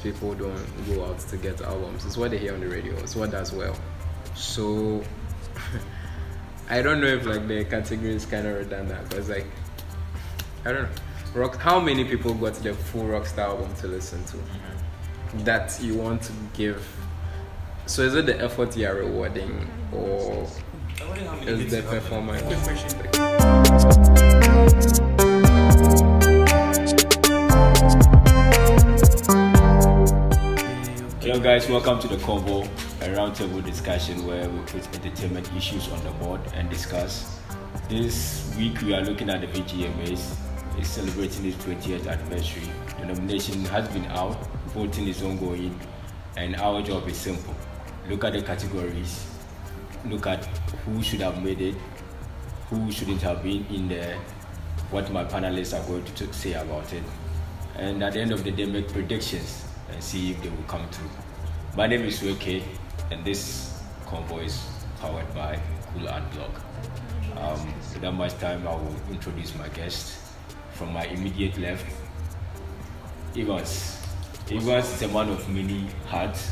people don't go out to get albums. It's what they hear on the radio. It's what does well. So I don't know if like the category is kind of redundant, because like I don't know. How many people got the full Rockstar album to listen to? That you want to give? So is it the effort you are rewarding, or is the performance? Hello guys, welcome to the Convo, a roundtable discussion where we put entertainment issues on the board and discuss. This week we are looking at the VGMAs. It's celebrating its 20th anniversary. The nomination has been out, voting is ongoing, and our job is simple. Look at the categories, look at who should have made it, who shouldn't have been in there, what my panelists are going to say about it, and at the end of the day make predictions and see if they will come through. My name is Weke, and this convo is powered by CulArtBlog. Without much time, I will introduce my guest. From my immediate left, Evans. Evans is a man of many hats: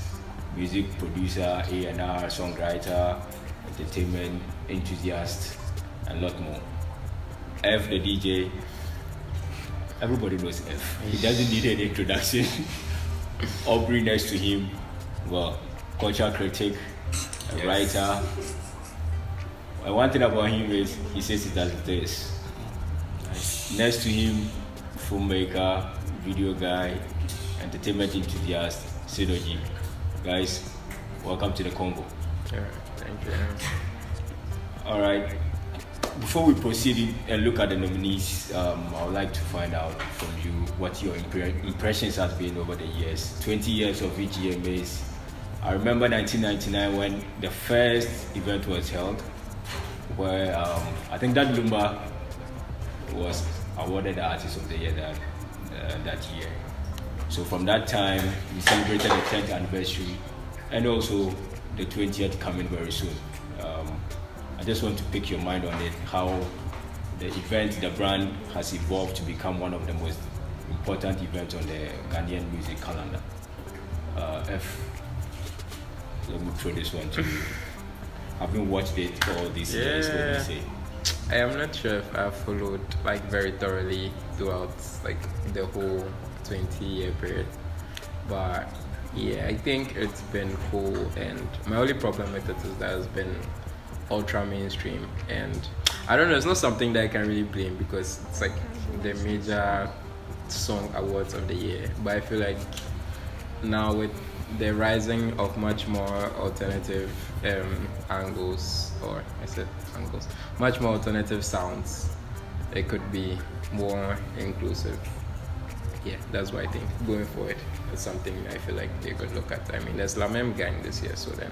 music producer, A&R, songwriter, entertainment enthusiast, and a lot more. F, the DJ. Everybody knows F. He doesn't need any introduction. Aubrey next to him, well, culture critic, a writer. And one thing about him is he says it as it is. Next to him, filmmaker, video guy, entertainment enthusiast, Sidoji. Guys, welcome to the Convo. Thank you. Alright, before we proceed and look at the nominees, I would like to find out from you what your impressions has been over the years. 20 years of VGMAs. I remember 1999 when the first event was held, where I think that Lumba was awarded the Artist of the Year that year. So from that time, we celebrated the 10th anniversary and also the 20th coming very soon. I just want to pick your mind on it, how the event, the brand has evolved to become one of the most important events on the Ghanaian music calendar. F, let me throw this one to you. Having watched it all these years, what do you say? I am not sure if I followed like very thoroughly throughout like the whole 20-year period, but yeah, I think it's been cool. And my only problem with it is that it's been ultra mainstream, and I don't know, it's not something that I can really blame because it's like the major song awards of the year. But I feel like now with the rising of much more alternative much more alternative sounds, it could be more inclusive. Yeah, that's what I think. Going forward, it's something I feel like they could look at. I mean, there's Lamem Gang this year, so then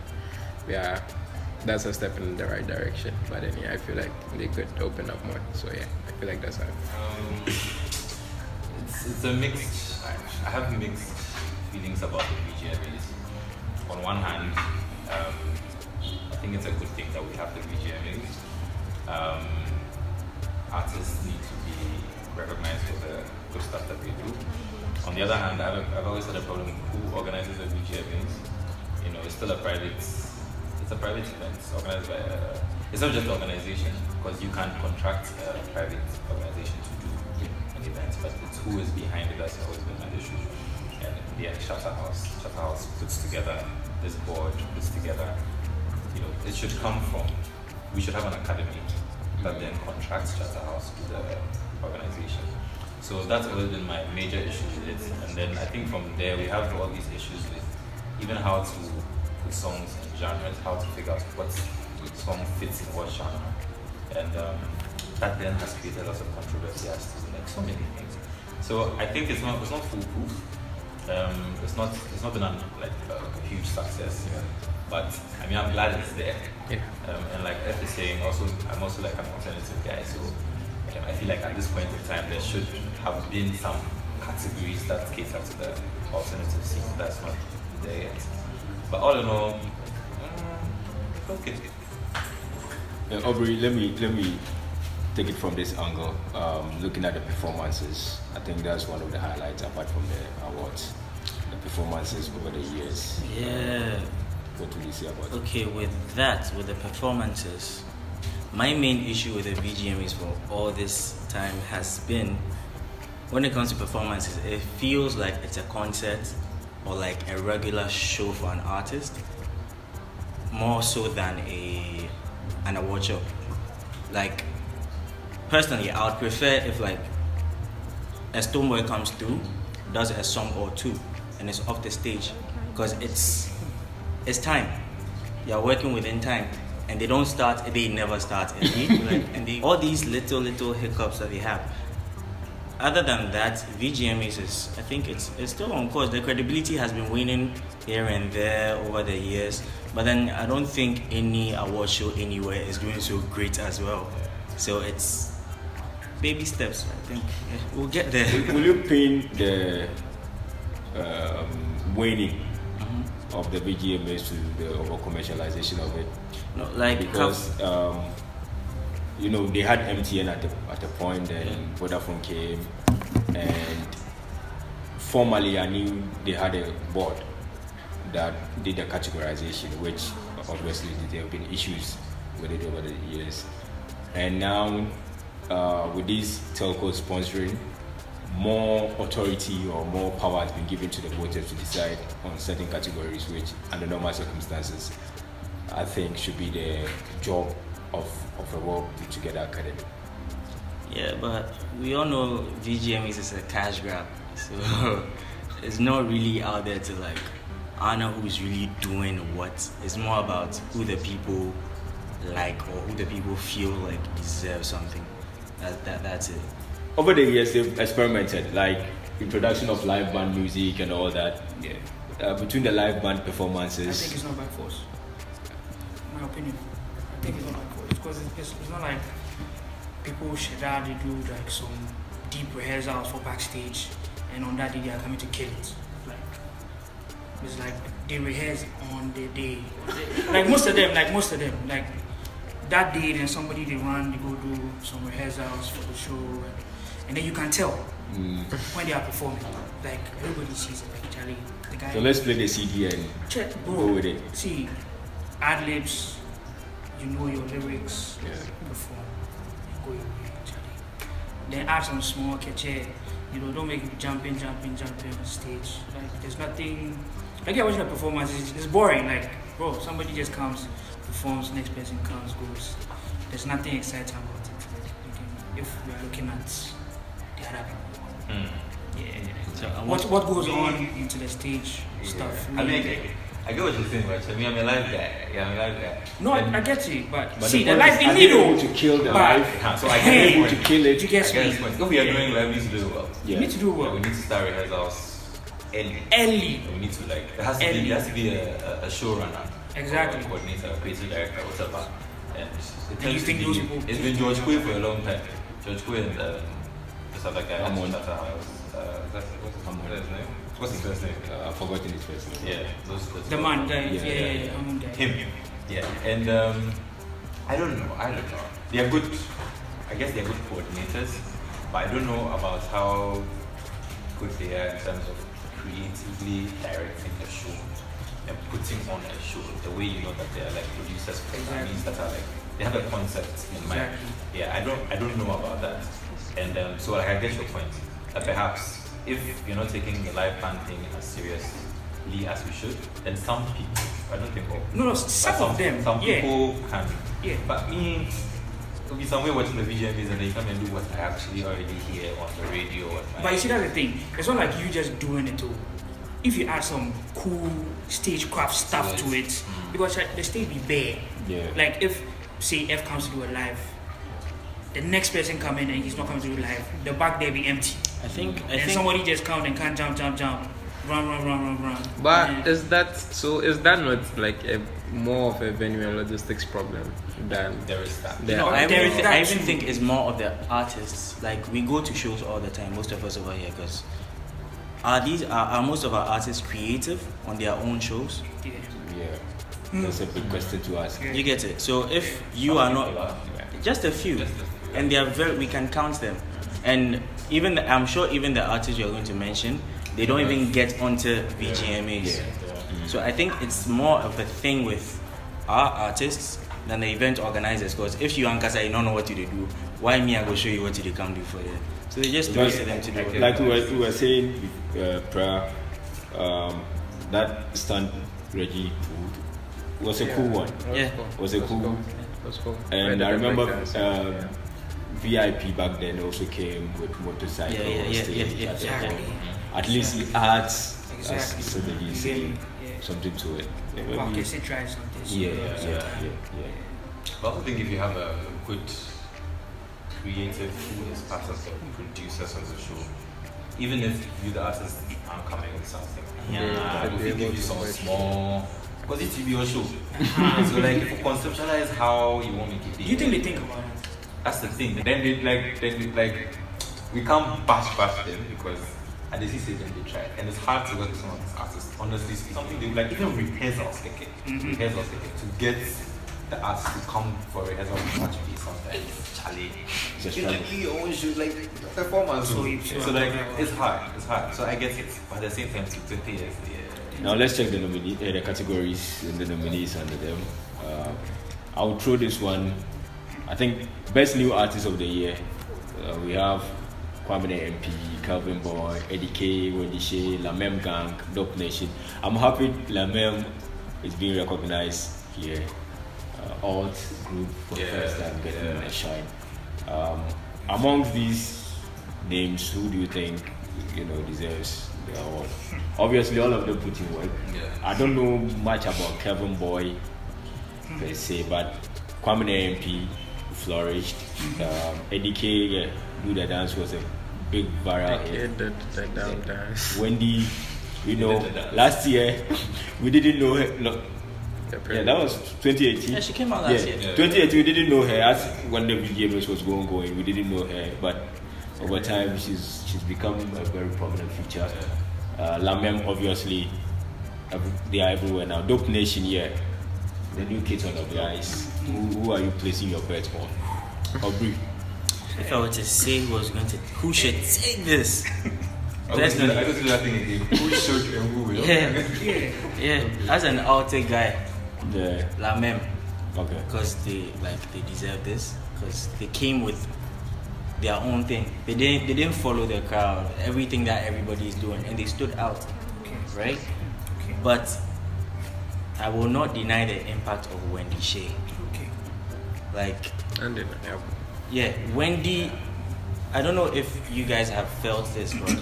that's a step in the right direction. But then yeah, I feel like they could open up more. So yeah, I feel like that's how. It's a mixed. I have mixed feelings about the VGMAs. On one hand, I think it's a good thing that we have the VGMAs. Artists need to be recognized for the good stuff that they do. On the other hand, I've always had a problem with who organizes the VGMAs. You know, it's still a private event. It's organized by it's not just the organization, because you can't contract a private organization to do an event, but it's who is behind it that's always been an issue. And yeah, Charterhouse puts together this board, puts together, you know, it should come from, we should have an academy that then contracts Charterhouse to the organization. So that's always been my major issue with it. And then I think from there we have all these issues with even how to put songs in genres, how to figure out what song fits in what genre. And that then has created lots of controversy as to like so many things. So I think it's not foolproof. It's not been a huge success. Yeah. But I mean, I'm glad it's there. Yeah. And like F is saying, I'm also like an alternative guy. So I feel like at this point in time, there should have been some categories that cater to the alternative scene. That's not there yet. But all in all, okay. Aubrey, let me take it from this angle. Looking at the performances, I think that's one of the highlights apart from the awards. the performances over the years. Yeah. What would you say about it? Okay, with the performances, my main issue with the VGMAs for all this time has been, when it comes to performances, it feels like it's a concert or like a regular show for an artist, more so than an award show. Like, personally, I would prefer if like a Stoneboy comes through, does a song or two, and it's off the stage, because it's time. You're working within time, and they don't start. They never start. And all these little hiccups that they have. Other than that, VGMAs is, I think it's still on course. The credibility has been waning here and there over the years, but then I don't think any award show anywhere is doing so great as well. So it's baby steps. I think we'll get there. Will you paint the waning of the VGMAs to the over commercialization of it? No, like because they had MTN at the point, and Vodafone came, and formally I knew they had a board that did the categorization, which obviously there have been issues with it over the years. And now with these telcos sponsoring, more authority or more power has been given to the voters to decide on certain categories, which under normal circumstances I think should be the job of a well put together academy. Yeah, but we all know VGMAs is a cash grab, so it's not really out there to like honor who's really doing what. It's more about who the people like or who the people feel like deserve something. That's it. Over the years, they've experimented, like introduction of live band music and all that. Yeah. Between the live band performances, I think it's not by force. My opinion. I think it's not by force because it's not like people should rather do like some deep rehearsals for backstage, and on that day they are coming to kill it. Like it's like they rehearse on the day. Like most of them, like that day, then somebody they go do some rehearsals for the show, and then you can tell when they are performing. Like everybody sees it. Like Charlie, the guy. So let's play the CD and go with it. See, ad libs, you know your lyrics, perform, go your way, Charlie. Then add some small catchy, don't make it jumping on stage. Like there's nothing. Like you're watching a performance, it's boring. Like bro, somebody just comes, performs, next person comes, goes. There's nothing exciting about it. If we are looking at the other people. Yeah. So what goes on into the stage stuff? I mean, I get what you're saying, but I mean, I'm a live guy. No, I get it, but see, the the life in able to kill the life. So I get able to kill it. You get me? If we are doing live, we need to do it well. You need to do well. We need to start rehearsals early. Early. We need to it has to be a showrunner. Exactly. Or a coordinator, a creative director, whatever. And you think those people? It's been George Quay for a long time. George Quay and this other guy. What's his first name? I've forgotten his first name. Yeah, those The man, him. Yeah, and I don't know. They are good. I guess they are good coordinators, but I don't know about how good they are in terms of creatively directing a show and putting on a show. The way that they are like producers for movies that are like they have a concept in mind. Yeah, I don't know about that, and so like I get your point. Perhaps if you're not taking the live band thing as seriously as we should, then some people, I don't think all. No, some of them. Some people can. Yeah. But me, there'll be somewhere watching the VGMAs and they come and do what I actually already hear on the radio. But you see, that's the thing. It's not like you just doing it all. If you add some cool stagecraft stuff to it, because the stage be bare. Yeah. Like if, say, F comes to do a live, the next person come in and he's not coming to do live, the back there be empty. I think somebody just comes and can't jump, run. But is that not like a more of a venue and logistics problem than there is that? I even think it's more of the artists. Like we go to shows all the time, most of us over here, because are most of our artists creative on their own shows? Yeah. That's a big question to ask. You get it? So if you are not, just a few, and they are we can count them. And I'm sure even the artists you're going to mention, They don't even get onto VGMAs. So I think it's more of a thing with our artists than the event organizers. Because if you and Kasa, you don't know what to do, why me I go show you what to come do for you? So they just trust them to do it. Like we were saying prior, that stunt Reggie pulled was a cool one. Was a cool. Was cool. And I remember VIP back then also came with motorcycle stage. At least it adds something to it. I also think if you have a good creative who is part of the producers on the show, even if you the artist aren't coming with something, if we give you some small, because it's your show. So like if you conceptualize how you want me to be. Do you think they think about it? That's the thing. Then they we can't bash them because at the CC then they try. And it's hard to work with some of these artists. Honestly, something they like even rehearsals to get the artists to come for rehearsal to actually sometimes challenge. You always shoot like performance. So like it's hard. So I get it. But at the same time, 20 years. Now let's check the categories and the nominees under them. I'll throw this one. I think best new artist of the year. We have Kwame MP, Calvin Boy, Eddie K, Wendy Shea, Lamem Gang, Dope Nation. I'm happy Lamem is being recognized here. Alt group for the first time getting a shine. Amongst these names, who do you think deserves the award? Obviously, all of them put in work. I don't know much about Kevin Boy per se, but Kwame MP flourished. Eddie K, Do The Dance was a big viral hit. Dance. Wendy, last year we didn't know her. That was 2018. Yeah, she came out last year. 2018, we didn't know her. As when the VGMA was going, we didn't know her. But over time, she's become a very prominent feature. Lamem, obviously, they are everywhere now. Dope Nation, the new kids on the guys. Who are you placing your bets on? Aubrey. If I were to say who should take this? I just do that thing again. Who should and who will? Yeah. As an outer guy, Lamem. Okay. Because they deserve this. Because they came with their own thing. They didn't follow the crowd. Everything that everybody is doing, and they stood out. Right. Okay. But I will not deny the impact of Wendy Shea. Wendy, I don't know if you guys have felt this, but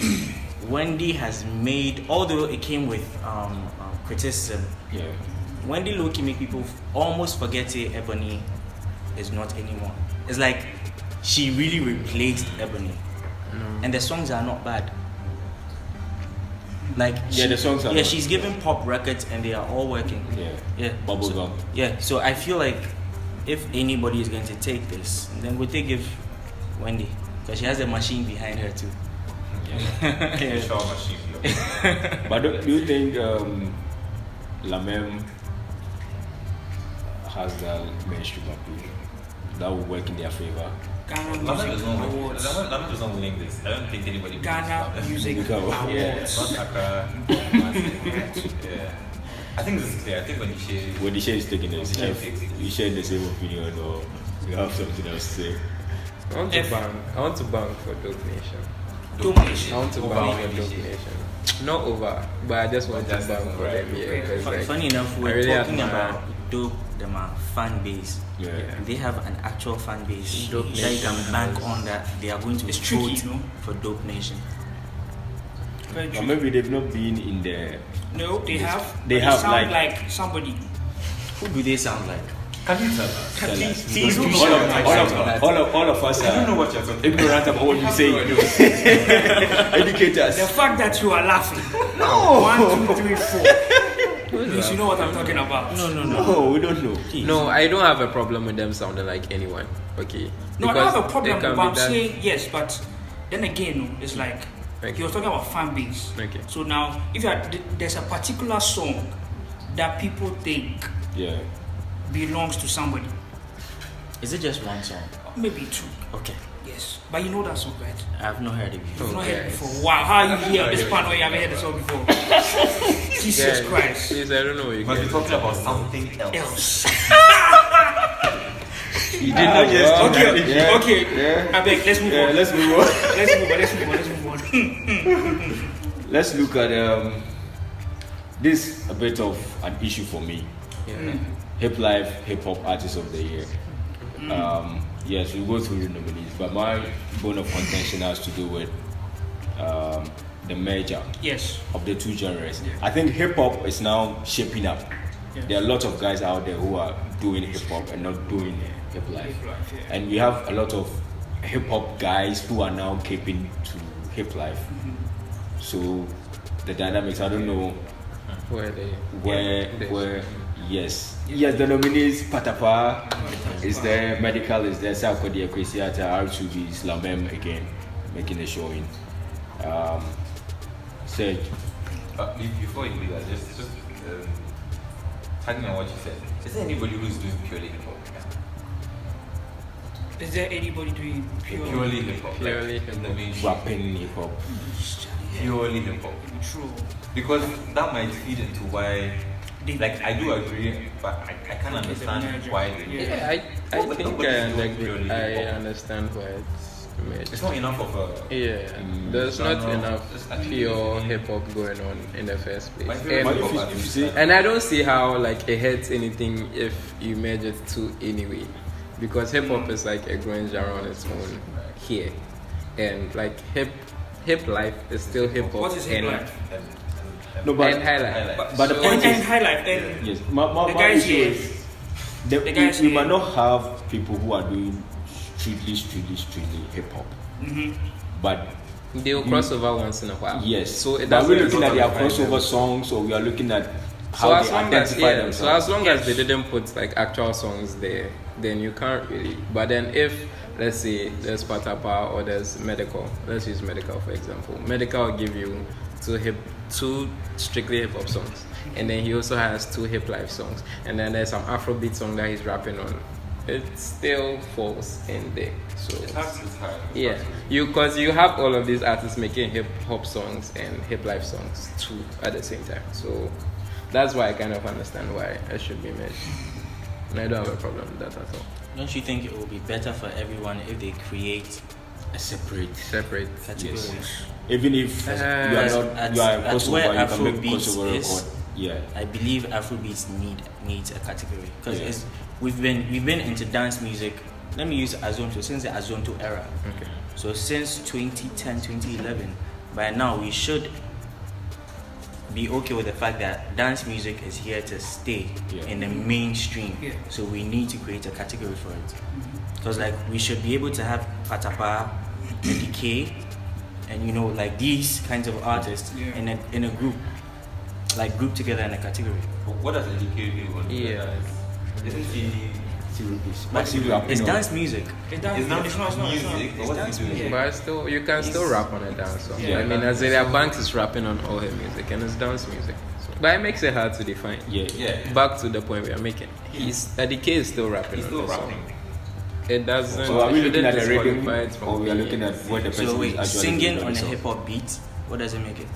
Wendy has made, although it came with criticism, Wendy low-key make people almost forget Ebony is not anymore. It's like she really replaced Ebony. And the songs are not bad. The songs are not she's giving pop records and they are all working. Bubblegum. So I feel like if anybody is going to take this, then would they give Wendy? Because she has a machine behind her too. But do you think Lamem has the mainstream appeal that will work in their favor? Lamem is not winning this. I don't think anybody will. Ghana Music Awards. Not Accra. I think this is clear. I think when the share is taking this, if you share the same opinion or you have something else to say. I want to bang for Dope Nation. Dope-nation. I want to bang for Dope Nation. Not over, but I just want to bang for them. Funny enough, we're talking about Dope, them fan base. They have an actual fan base that you can bank on that they are going to vote for Dope Nation. Or maybe they've not been in the. No, they have. They have sound like somebody. Who do they sound like? Can you tell us? Please all of us I don't know what you're talking about. ignorant about what you say. Educate us. The fact that you are laughing. No. 1, 2, 3, 4. You know what I'm talking about. No, we don't know. Please. No, I don't have a problem with them sounding like anyone. Okay. No, I don't have a problem, but I'm saying yes, but then again, it's like he was talking about fan base. Okay. So now, if there's a particular song that people think belongs to somebody. Is it just one song? Maybe 2. Okay. Yes, but you know that song, right? I've not heard it before. You've not heard it Yes. before. Wow, how are you here on this part where you haven't heard the song before? Jesus Yeah, Christ. Please, I don't know what you We must be guys talking about something else. Else. You did not just Okay. I beg, let's move on. Let's move on. Let's move on. Let's look at this a bit of an issue for me. Yeah. Hip Life Hip Hop Artist of the Year. Yes, we'll go through the nominees, but my bone of contention has to do with the merger Yes. of the two genres. I think hip hop is now shaping up. Yeah. There are lots of guys out there who are doing hip hop and not doing hip life. Hip life, yeah. And we have a lot of hip hop guys who are now keeping to hip life. So the dynamics, I don't know Where they where yes, the nominees Patapa is there, Medical is there, Sarkodie Ekwesiata, R2B, Slamem again making a showing. Serge, Before you do that, just tagging on what you said. Is there anybody who's doing purely hip hop? Is there anybody doing Purely hip hop. Purely hip-hop. rapping hip hop. Purely hip hop. True. Because that might feed into why. Like I do agree, but I can't understand why they do it. Yeah, I Nobody- think nobody's doing I purely hip hop. understand why it's made. It's not enough of a. Yeah, there's not genre. enough Just actually pure hip hip hop going on in the first My place. favorite But hip if hop you artist see- is And I don't see how like it hurts anything if you merge it to anyway, because hip hop is like a growing genre on its own here, and like hip life is still hip hop. What is hip and life? No, but and highlight. but the point And is, highlight. And yes, my the guys issue here. is The guys we here. might not have people who are doing strictly hip hop, but They'll cross over once in a while. yes. So it but we're doesn't looking at their define them. crossover songs, or we are looking at So how as they long as identify so themselves. as long as they didn't put like actual songs there, then you can't really. But then if let's say there's Patapa or there's Medical, let's use Medical for example. Medical will give you two strictly hip hop songs, and then he also has 2 hip life songs, and then there's some Afrobeat song that he's rapping on. It still falls in there. So It's hard. yeah, because you have all of these artists making hip hop songs and hip life songs too at the same time. So that's why I kind of understand why it should be made. And I don't have a problem with that at all. Don't you think it will be better for everyone if they create a separate. Separate. categories? Even if you are As- not, as- you are a as crossover, where you can make Afrobeats crossover is, record. Yeah. I believe Afrobeats needs a category because Yeah. we've been into dance music. Let me use Azonto since the Azonto era. Okay. So since 2010, 2011, by now we should be okay with the fact that dance music is here to stay Yeah. in the mainstream. Yeah. So we need to create a category for it. Because like we should be able to have Patapa, Decay, and like these kinds of artists Yeah. in a group, like group together in a category. But what does educate do on Yeah. Isn't he? What's he rapping It's on? dance music. It's not music, but what's dance he doing? music. But still, you can still rap on a dance song. Yeah. I mean, Azealia Banks is rapping on all her music, and it's dance music. So, but it makes it hard to define. Yeah. Yeah. Back to the point we are making. Decay is still rapping He's on still the rapping. song. It doesn't. So are we it looking at shouldn't the rhythm, disqualify it from or we are being- looking at what the person So is wait, actually singing doing on a himself? hip hop beat, what does it make it?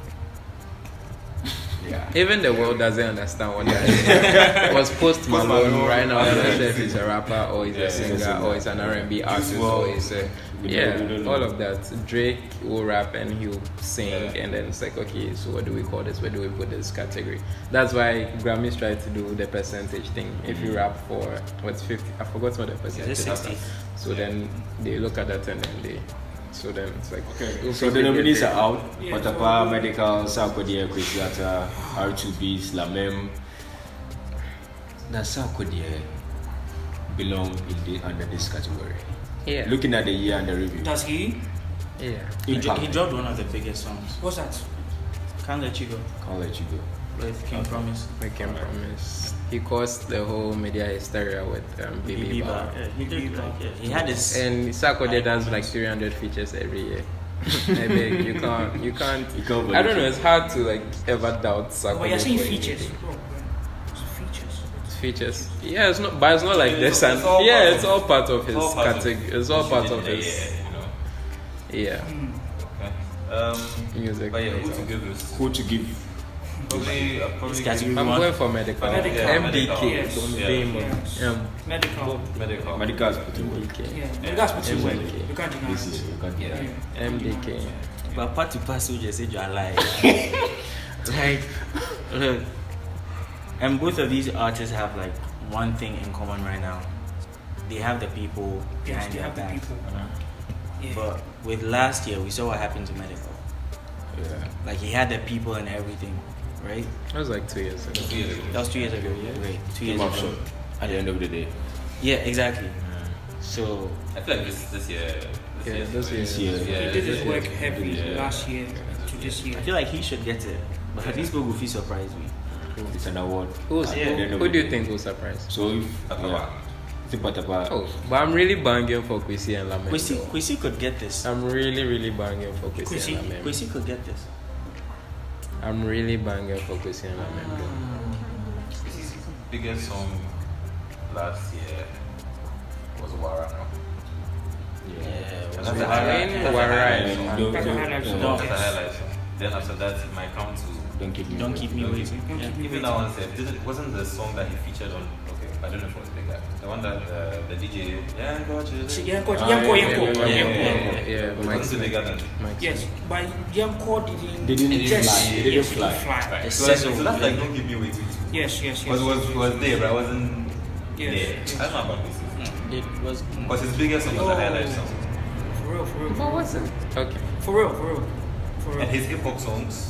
Yeah. Even the world doesn't understand what that is. Was Post Malone right now? I'm not sure if he's a rapper or he's a singer or he's an R&B artist or he's a We don't know. all of that. Drake will rap and he'll sing, and then it's like, okay, so what do we call this? Where do we put this category? That's why Grammys try to do the percentage thing. If you rap for what's 50, I forgot what the percentage Is it 60? So then they look at that and then so then it's like, Okay. So the nominees are out. Yeah, Patapa, so- Medical, Sarkodie Ekwesiata, R2B, Slamem. Now Sarkodie belong under this category. Yeah. Looking at the year and the review. Does he? Yeah. He Impact. dropped one of the biggest songs. What's that? Can't Let You Go Can't let you go. with King Promise. We can promise. He caused the whole media hysteria with Bibi Biba. Bar. Yeah, he did. Like, yeah. He had this. And Sarkodie does like 300 features every year. I beg, you can't. You can't I don't know. It's hard to like ever doubt Sarkodie. But you're saying for features. anything. Bro, it's features. It's features. Yeah, it's not. But it's not like It's this. all- And it's all yeah, part it's of- all part of his all part of category. It's all part of Yeah, his. you know. Yeah. Okay. Music. But yeah, who to give this? Who to give? Probably This give- category I'm one. going for medical. Medical. MDK. Yes. Don't Yeah. blame him. Yes. Medical. medical. Medical is put in work. MDK. Yeah, that's what you MDK. work. You can't deny This is it. you can't Yeah. deny. Yeah. MDK. But part to pass, you just said you're alive. Like, look, and both of these artists have like one thing in common right now. They have the people Yes, behind they their have the back. people. Yeah. But with last year, we saw what happened to Medical. Yeah. Like he had the people and everything, right? That was like 2 years ago. 2 years ago. That was 2 years ago, right? 2 years Came up ago. short at the end of the day. Yeah, exactly. So I feel like this year. Yeah, this year. This year. Yeah, He did this his year. work heavily Yeah. last year to this year. I feel like he should get it. But at least people will feel surprised me. It's an award. Who's, Yeah. who do you think will surprise? So if Patapa. Patapa. Oh, but I'm really banging for Kwesi and Lamento. Kwesi could get this. I'm really banging for Kwesi Kwesi. and Lamento. Kwesi could get this. I'm really banging for Kwesi and Lamento. His biggest song last year was Warano. Yeah. That's I the highlight. mean, That's the highlight. Don't- That's a don't- highlight song. don't- That's the highlight song. Then after that, it might come to. Don't keep me. Don't keep me Don't waiting. Don't Yeah. keep me Even waiting. that one said, wasn't the song that he featured on? Okay, I don't know if it was bigger. The one that the DJ. Yeah, got you. Yanko, Ah, Yanko, yeah, Yanko. yeah, Yanko. Yeah, It Mike wasn't Smith. bigger than. Mike Yes, Smith. but Yanko didn't. They didn't just- fly. They didn't yes, fly. Right. It's So that's sizzle. like don't keep me waiting. Yes, yes, yes. Because it was there, but I wasn't Yes, there. yes. I don't know about this. It was. Because his biggest song was the highlight song. For real, for real. But what's it? Okay. For real, for real. For real. And his hip hop songs.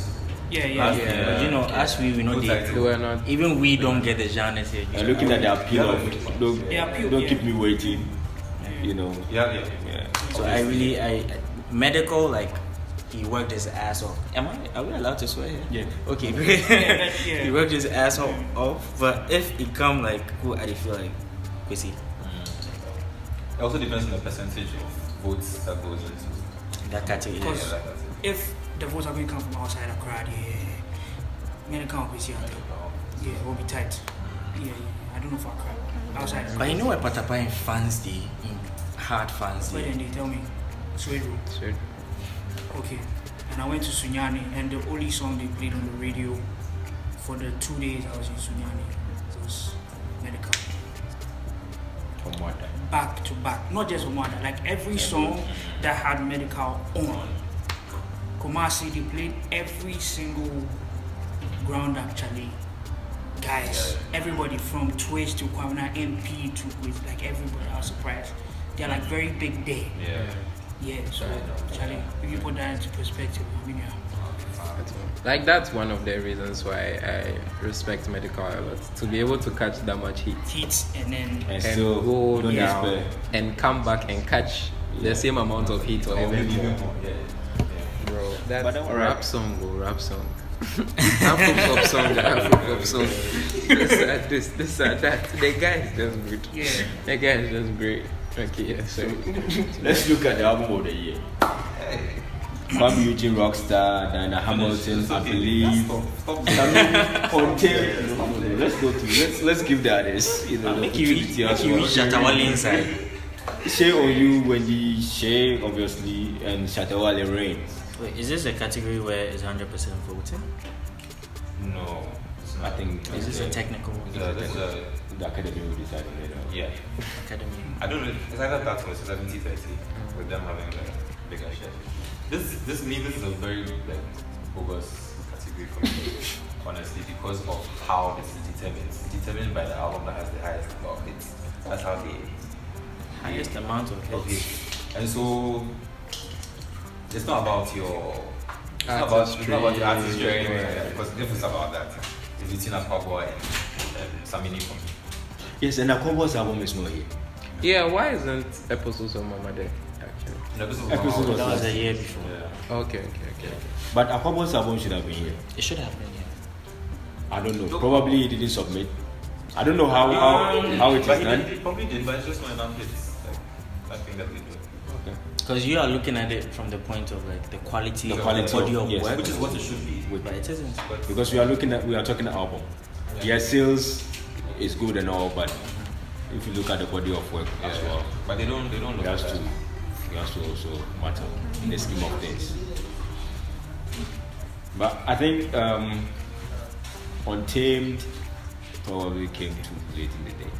Yeah, yeah. last Yeah. year, But you know, as we know, good they, They title. were not. even we don't get the genres here. And looking at the appeal of don't, The appeal, don't yeah. keep me waiting. You know. Yeah. Yeah. So I medical like he worked his ass off. Are we allowed to swear here? Yeah. Okay, great. Yeah. He worked his ass off. But if it come like who I feel like Kwesi, It also depends on the percentage of votes that goes into. that category. Yeah, Because- like that. If the votes are going to come from outside the crowd, medical will be here. Yeah, it will be tight. Yeah, I don't know for a crowd. Outside the But you crowd. know what Patapa in fans day, in hard fans Where day. then they tell me, Sweden. Sure. Okay. And I went to Sunyani, and the only song they played on the radio for the 2 days I was in Sunyani was medical. From what time? Back to back. Not just one, like every song that had medical on. Kumasi, they played every single ground actually. Guys, everybody from Twitch to Kwamina MP to with like everybody, I was surprised. They're like very big day. Yeah. Yeah, so Charlie, if you put that into perspective, I mean, yeah. Like that's one of the reasons why I respect medical a lot. To be able to catch that much heat Heat and then And and still go don't down despair. and come back and catch the same amount of heat or even more. Bro, that's But don't worry. rap song, bro, rap song. Afro-pop song, Afro-pop song. This, that. The guy is just good. Yeah. The guy is just great. Okay, yeah, so. Let's look at the album of the year. Bobby Eugene Rockstar, Diana Hamilton, I believe. Until let's go to let's give the others. You know, the Make you reach opportunity as well. Shatawale inside. Shea on you, Wendy, Shea obviously, and Shatawale Rain. Wait, is this a category where it's 100% voting? No. It's I not. think Is this a technical This is a. the academy will decide later. Yeah. academy? I don't know. It's either that or it's 70-30 with them having the bigger share. This is a very like bogus category for me, honestly, because of how this is determined. It's determined by the album that has the highest number of hits. That's how they Highest amount of of hits. hits. And so it's not about your it's not about your artistry or anything like that. Because if it's about that, it's between Aquaboy and Samini for me. Yes, and Akombo's album is not here. Yeah, why isn't Episodes of Mama there, actually? No, this was Episode was That was last a year before. Yeah. Okay. But Akombo's album should have been here. It should have been here. I don't know. Probably he didn't submit. I don't know how it is But he done. did- he probably did, but it's just not enough hits. Like that thing that they do. Okay. Because you are looking at it from the point of like the quality, The of quality the body of- of yes. work, Which is what it should be. but it isn't. But Because we are talking album. Yes, sales is good and all, but if you look at the body of work as well, But they don't look that's at true. that. it has to also matter in the scheme of things. But I think Untamed probably came too late in the day.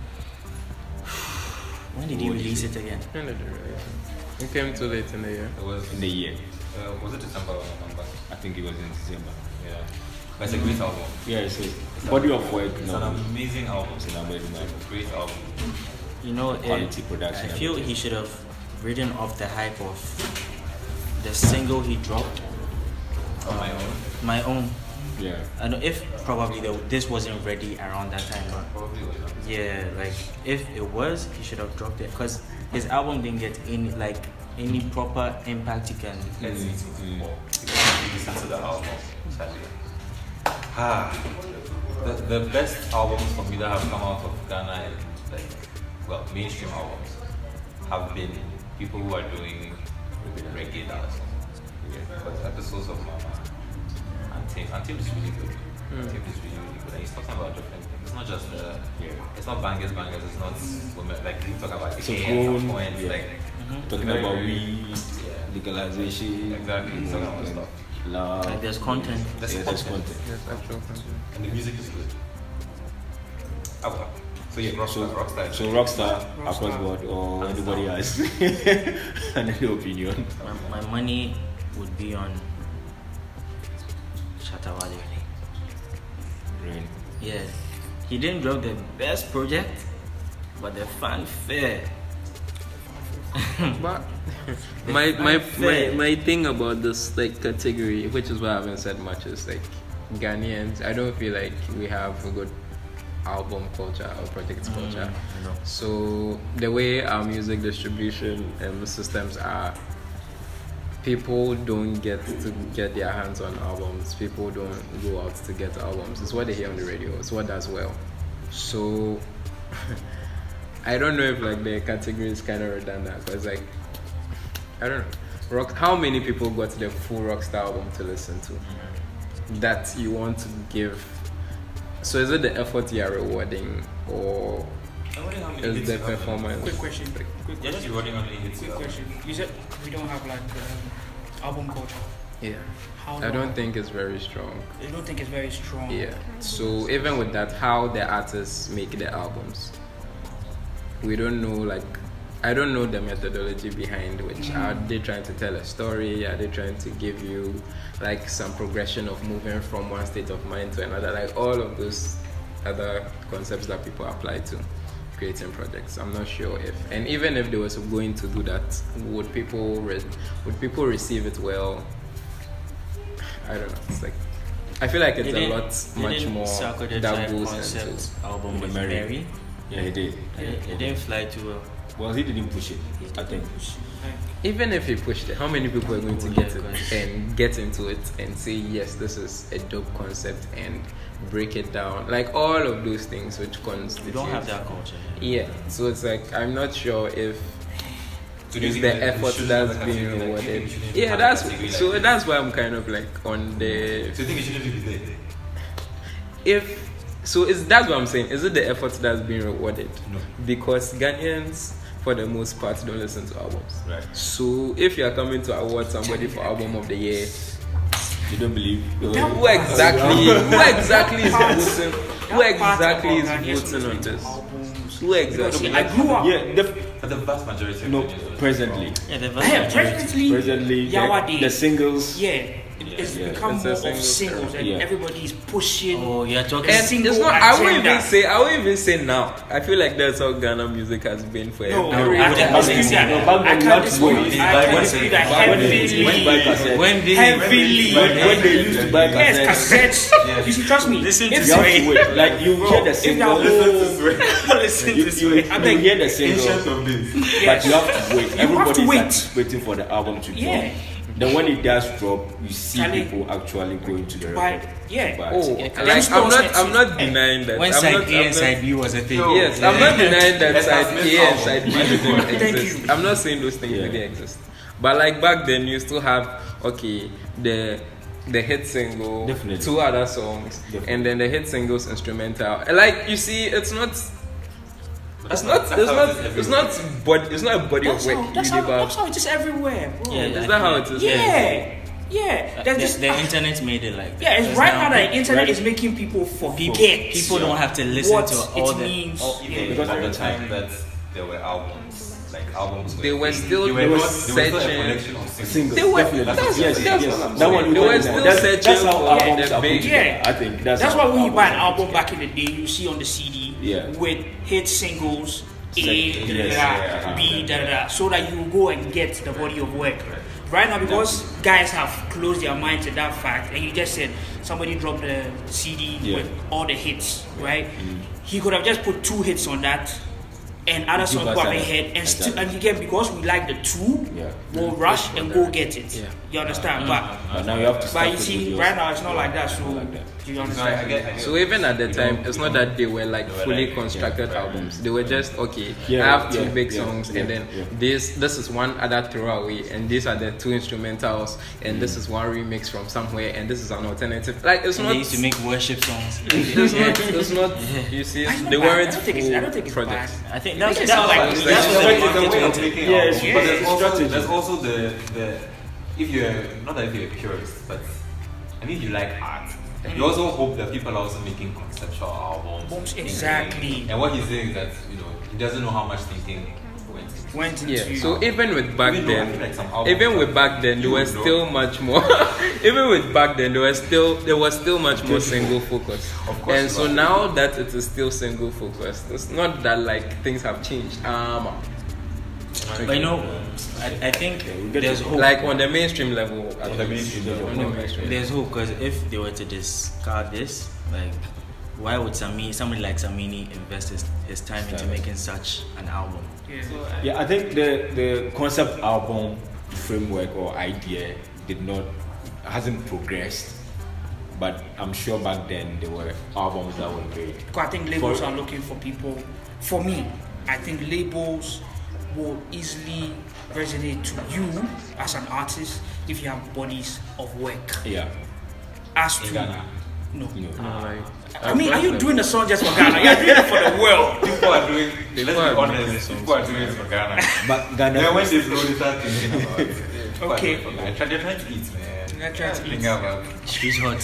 When did he release it again? When did it release? It came too late in the year. It was In the year, was it December or November? I think it was in December. Yeah. But it's a great album. Yeah, it's a body of work. It's an amazing album. It's an amazing album. Great album. You know, Quality production. I feel he should have ridden off the hype of the single he dropped. On my own. My own. Yeah. I know if probably this wasn't ready around that time, but Probably was. yeah, like if it was, he should have dropped it because his album didn't get any proper impact he can. Let's listen to the album. Sadly. The best albums for me that have come out of Ghana and mainstream albums have been people who are doing reggae dance. But episodes of Mama and Tim is really good. Tim is really good. And he's talking about different things. It's not just it's not bangers. It's not women like he's talking about It's a gay grown, points, yeah. like Talking very, about very- weed, legalization, Exactly. He's talking about stuff. love. Like there's content. There's Yeah, there's content. Yes, actual content. And the music is good. Okay. So yeah, Rockstar. So Rockstar Rockstar. across board or anybody else another opinion. My money would be on Shatawale. Rain. Yeah, he didn't drop the best project, but the fanfare. But my thing about this like category, which is why I haven't said much, is like Ghanaians. I don't feel like we have a good album culture or project culture. No. So the way our music distribution systems are, people don't get to get their hands on albums. People don't go out to get albums. It's what they hear on the radio. It's what does well. So I don't know if like the category is kind of redundant, because like I don't know. How many people got the full Rockstar album to listen to that you want to give? So is it the effort you are rewarding, or is the performance? Quick question. Yes, you're running on the hits. Quick question. You said we don't have like album culture. Yeah, How I don't think it's very strong. I don't think it's very strong. Yeah. So even with that, how the artists make the albums, we don't know. Like, I don't know the methodology behind which. Are they trying to tell a story? Are they trying to give you like some progression of moving from one state of mind to another? Like all of those other concepts that people apply to creating projects. I'm not sure if, and even if they was going to do that, would people receive it well? I don't know. It's like, I feel like it's a lot much more that goes concept into. album with Mary. Mary. Yeah, he did. It didn't fly too well. Well, he didn't push it, I think. Like, Even if he pushed it, how many people are going to get it because- and get into it and say, yes, this is a dope concept, and break it down? Like all of those things which constitute. We don't have that culture. Yeah, so it's like, I'm not sure if So do you it's think the that we effort shouldn't that's have a being category like- rewarded. do you think we shouldn't Yeah, have a that's category like so this? that's why I'm kind of like on the So you think it shouldn't be there? if so is that's what I'm saying. Is it the effort that's being rewarded? No. Because Ghanaians for the most part don't listen to albums. Right. So if you are coming to award somebody for album of the year, You don't believe? who exactly is voting? Who exactly is voting on this? Who exactly? I grew up. Yeah, But the vast majority of no, Ghanaians don't. presently. Yeah, the Presently, Presently, the singles. yeah, it's Yeah. become It's a more of single singles, and Yeah. everybody's pushing. Oh, you're talking. And single it's not. I won't agenda. even say now. I feel like that's how Ghana music has been for No, every- I can't dispute that. No, back I then, can't not dispute when- I can't dispute that heavily. when they Heavily. When they used to buy Yes, cassettes, cassettes. You see, trust me. Listen to if you have Sway. to wait. Like you hear the if single, that whole- Listen you, to you, Sway. I you beg. hear the single, of this. but you have to wait. have Everybody's to wait. anticipating for the album to drop. Yeah. Then when it does drop, you see Charlie, people actually going to the But record. yeah, But- Oh, Yeah, like I'm not denying that. When I'm side not, A I'm and not- side B was a thing. Yes, I'm not denying that Let's side have A this and album. side B didn't Thank exist. you. I'm not saying those things Yeah. didn't exist, but like back then you still have the hit single, Definitely. 2 other songs, Definitely. and then the hit singles instrumental. Like you see, it's not. It's not a body of work. That's how it is everywhere, bro. Yeah, Is that how it is? Yeah. The internet made it like that. Yeah, it's right now the internet is making people forget. People don't have to listen what to all it the means. Because at the time that there were albums, like albums, They were still they were searching. a collection of singles. Singles, They were- definitely. that's- yes. that's- That one They we were know. still That's searching how for albums the are put big- together. Yeah. I think that's That's how why when you buy an are put album together. back in the day, you see on the CD Yeah. with hit singles, A, Yes, yeah. B, so that you go and get the body of work. Right now, because guys have closed their mind to that fact, and you just said somebody dropped a CD with all the hits, right? He could have just put 2 hits on that, and other songs us go have that. ahead, and Exactly. still, and again, because we like the 2, we'll rush and go get it. Yeah. You understand? But now you have to start But you with see, videos. right now it's not like that. So Not like that. do you No, I understand? get So even at the time, it's not that they were like fully constructed albums. They were just okay. I have 2 big songs, and then this is one other throwaway, and these are the 2 instrumentals, and this is one remix from somewhere, and this is an alternative. Like it's And not. they used to make worship songs. It's not. You see, It's not they bad. weren't I don't think it's full bad. projects. I think Make that's it sound like that's it's what It's the a way market of wanted. making Yes, albums. yes. But Strategy. there's also the if you're not that if you're a purist, but I mean if you like art, you also hope that people are also making conceptual albums. Exactly. And what he's saying is that he doesn't know how much thinking went into Went into So even with back Even though I then, feel like some albums even are- with back then, there you was know. still much more. Even with back then, there was still much more single focus. Of course And it so was. now that it is still single focused, it's not that like things have changed. But I think there's hope. Like on the mainstream level. On the mainstream level. On the mainstream. There's hope because if they were to discard this, like, why would somebody like Samini invest his time into making such an album? Yeah, I think the concept album framework or idea hasn't progressed, but I'm sure back then there were albums that were great. Because I think labels are looking for people. For me, I think labels will easily resonate to you as an artist if you have bodies of work. Yeah. As In to Ghana. no. I Are you doing the song just for Ghana? You're doing it for the world. People are doing. Let's be are honest. making songs. People are doing it for Ghana. But Ghana. Then when they blow this out, thinking about it. People are Okay. doing it for Ghana. They're trying to eat, man. They're trying to Think eat. about Street hot.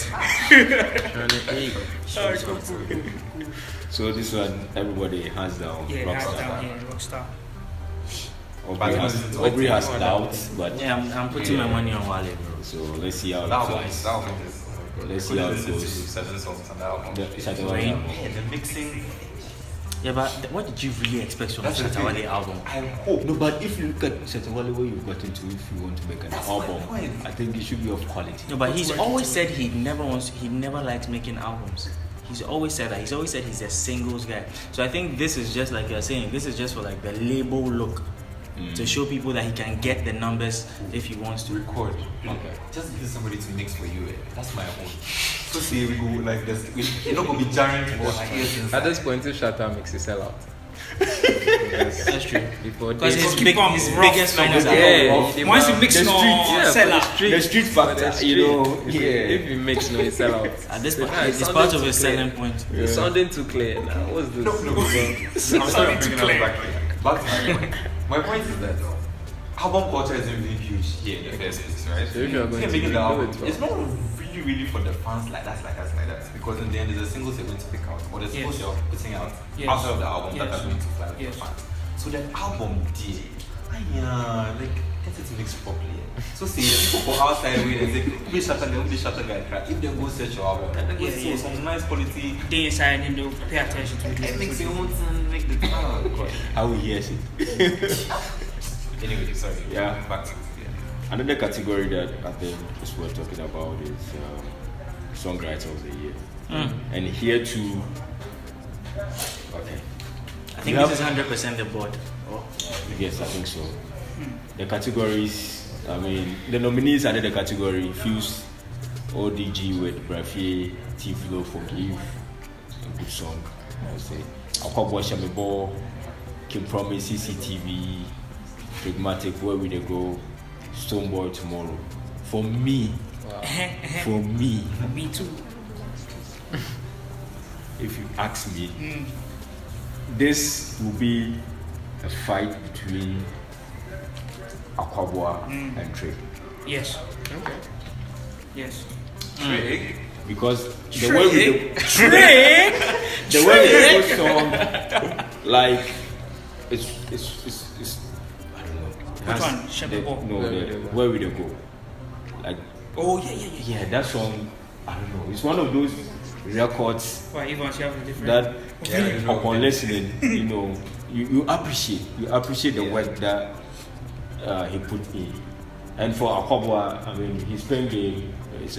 So this one, everybody hands down. Yeah, Rockstar. hands down here, Rockstar. Aubrey has doubts, but Yeah, I'm putting my money on Wale, bro. so let's see how it that one. goes. That one is. Let's see how it Listen to goes. 7 songs on that album. Rain. Yeah, the mixing. Yeah, but what did you really expect from the That's the Shatta Wale thing. album? I hope. No, but if you look at Shetawale, where you've got into, if you want to make an That's my album, point. I think it should be of quality. No, but he's always said he never liked making albums. He's always said that. He's always said he's a singles guy. So I think this is just like you're saying, this is just for like the label look. To show people that he can get the numbers if he wants to. Record. Okay. Just give somebody to mix for you. That's my own. So say we go like this. You're not gonna be jarring for our ears At inside. this point, if Shatta makes it sell out. That's true. Before Because they- his Keep on biggest rough. songs are yeah, he Once you demand- mix The no street, for sell the out. street. The street For the factor, street. you know. If Yeah. you mix no, he sell out. at this point. Yeah, It's sounding part of too his clear. selling point. It's sounding too clear now. What's this? I'm sorry, I'm bringing us back to my point. My point is that album culture isn't really huge here in the first place, right? So if you are going to making the do album, it well. it's not really for the fans like that, because in the end, there's a single you're going to pick out, or the singles Yes. you're putting out Yes. outside of the album that Yes. are going to fly with Yes. the fans. So the album, dear, like get it mixed properly. So see, people go outside with and say, be Shatta guy, cry. If they go search your album, and then go see some nice quality. They inside and they'll pay attention to And it. mix your own and make the God. How he hears it. Anyway, sorry. Yeah. Back to Another category that I think is worth talking about is Songwriter of the Year. And here too, okay. I think You this is have- 100% the board. Oh. Yes, I think so. The categories, I mean, the nominees under the category Fuse, ODG with Brafi, T-Flow, Forgive, a good song, I would say. Akwabo Shamebo, Kim Promise, CCTV, Pragmatic, Where Will They Go, Stoneboy Tomorrow. For me, Me too. if you ask me, this will be a fight between Aquabua and Trey. Yes. Okay. Yes. Trey. Because the way we the way we do song, like it's I don't know. Which one? Shebebo? No, where will they go? Like, Oh yeah. that song, I don't know. It's one of those records Why even you have a different? that upon listening, you appreciate the work that he put in. And for Aquabua, I mean, his pen game is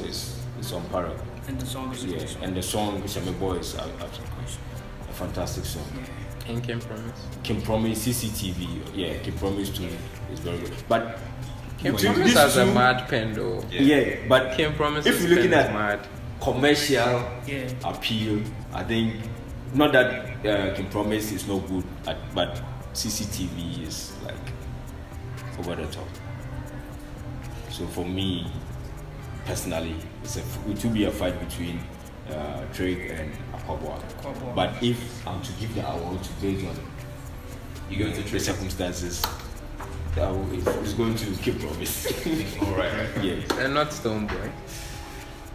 unparalleled. And the song is a good song. And the song Shebebo is a fantastic song. Yeah. And Kim Promise. Kim Promise, CCTV, Kim Promise too is very good. But Kim between Promise these has a two- mad pen though. but Kim Promise if you're looking pen at is mad. commercial Yeah. appeal, I think not that Kim Promise is no good, but CCTV is like over the top. So for me, personally, it will be a fight between Drake and Aquabua. But if I'm to give the award to based on the circumstances, it's going to Kim Promise. All right. Yeah. And not Stoneboy.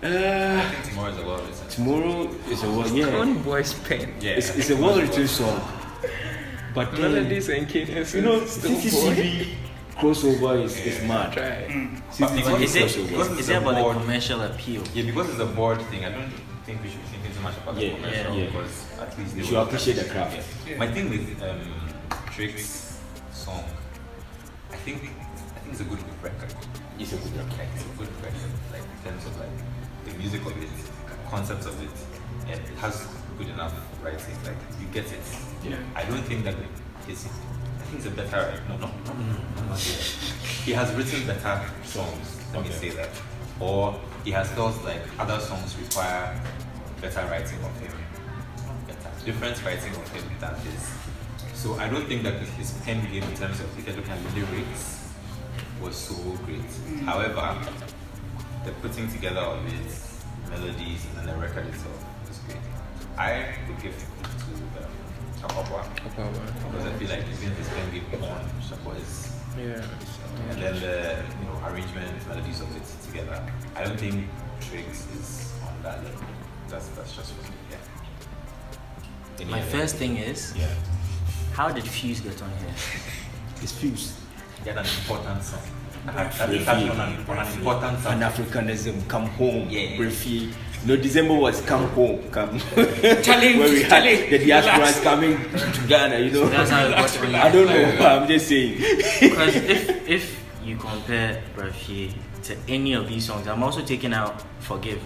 I think tomorrow is a well written. Tomorrow is a well, Stoneboy's pen. Yeah. It's a well written song. But then, Melodies and cadence. CCTV crossover is mad. Try. CCTV Is it, crossover. is it about the commercial appeal? Yeah, because it's a board thing. I don't think we should be thinking too much about the commercial yeah. because at least they You should will- appreciate the craft. Yeah. My thing with Drake's song, I think it's a good record. It's a good record. Like, it's a good record, like in terms of like the music of it, concepts of it, and it has good enough writing. Like you get it. Yeah. I don't think that it's. I think it's a better. No, I'm not here. He has written better songs. Let me say that. Or he has felt like other songs require better writing of him. Not better, different writing of him than this. So I don't think that his pen game in terms of if you look at lyrics was so great. However, the putting together of it, melodies, and then the record itself was great. I would give it to Aquabua because I feel like even his pen game on was, Yeah. and then the arrangement, melodies of it together. I don't think Tricks is on that level. That's just for me. Yeah. My first thing is, how did Fuse get on here? It's Fuse. He had an important song. That's on an important song. Pan-Africanism, come home, Yeah. briefly. No, December was come home, come. Challenge, Where we had the diasporas coming to Ghana, That's how it got on I don't know, I'm just saying. Because if you compare Brafier to any of these songs, I'm also taking out Forgive.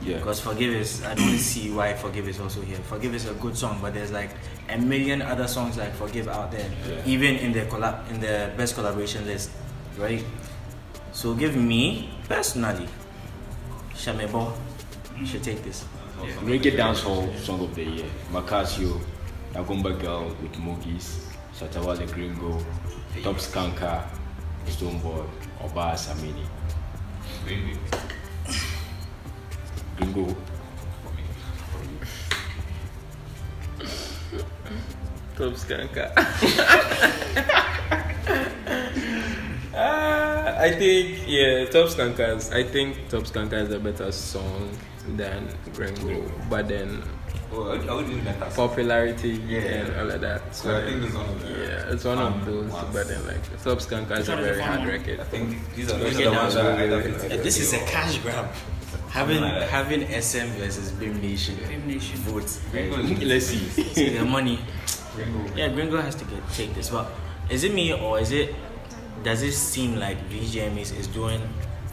Yeah. Because Forgive is, I don't see why Forgive is also here. Forgive is a good song, but there's like a million other songs like Forgive out there, even in the best collaboration list, right? So give me personally, Shebebo should take this. Reggae dancehall song of the year: Macasio, Agumba Girl with Moogies, Shatawale Gringo, Top Skanka, Stoneboy, Oba Samini. Gringo. Top Skanka. I think Top Skanka is a better song than Gringo, but then I would do better. popularity and all of that. So I think it's one of the it's one of those. ones. But then like Top Skanka is a very hard record. I think these are Look the at ones that. that I either fit together This is a or- cash grab. Having SM versus Bim Nation Bim Nation. votes. Let's see. See the money. Gringo. Yeah, Gringo has to take this. But is it me or does it seem like VGMA is doing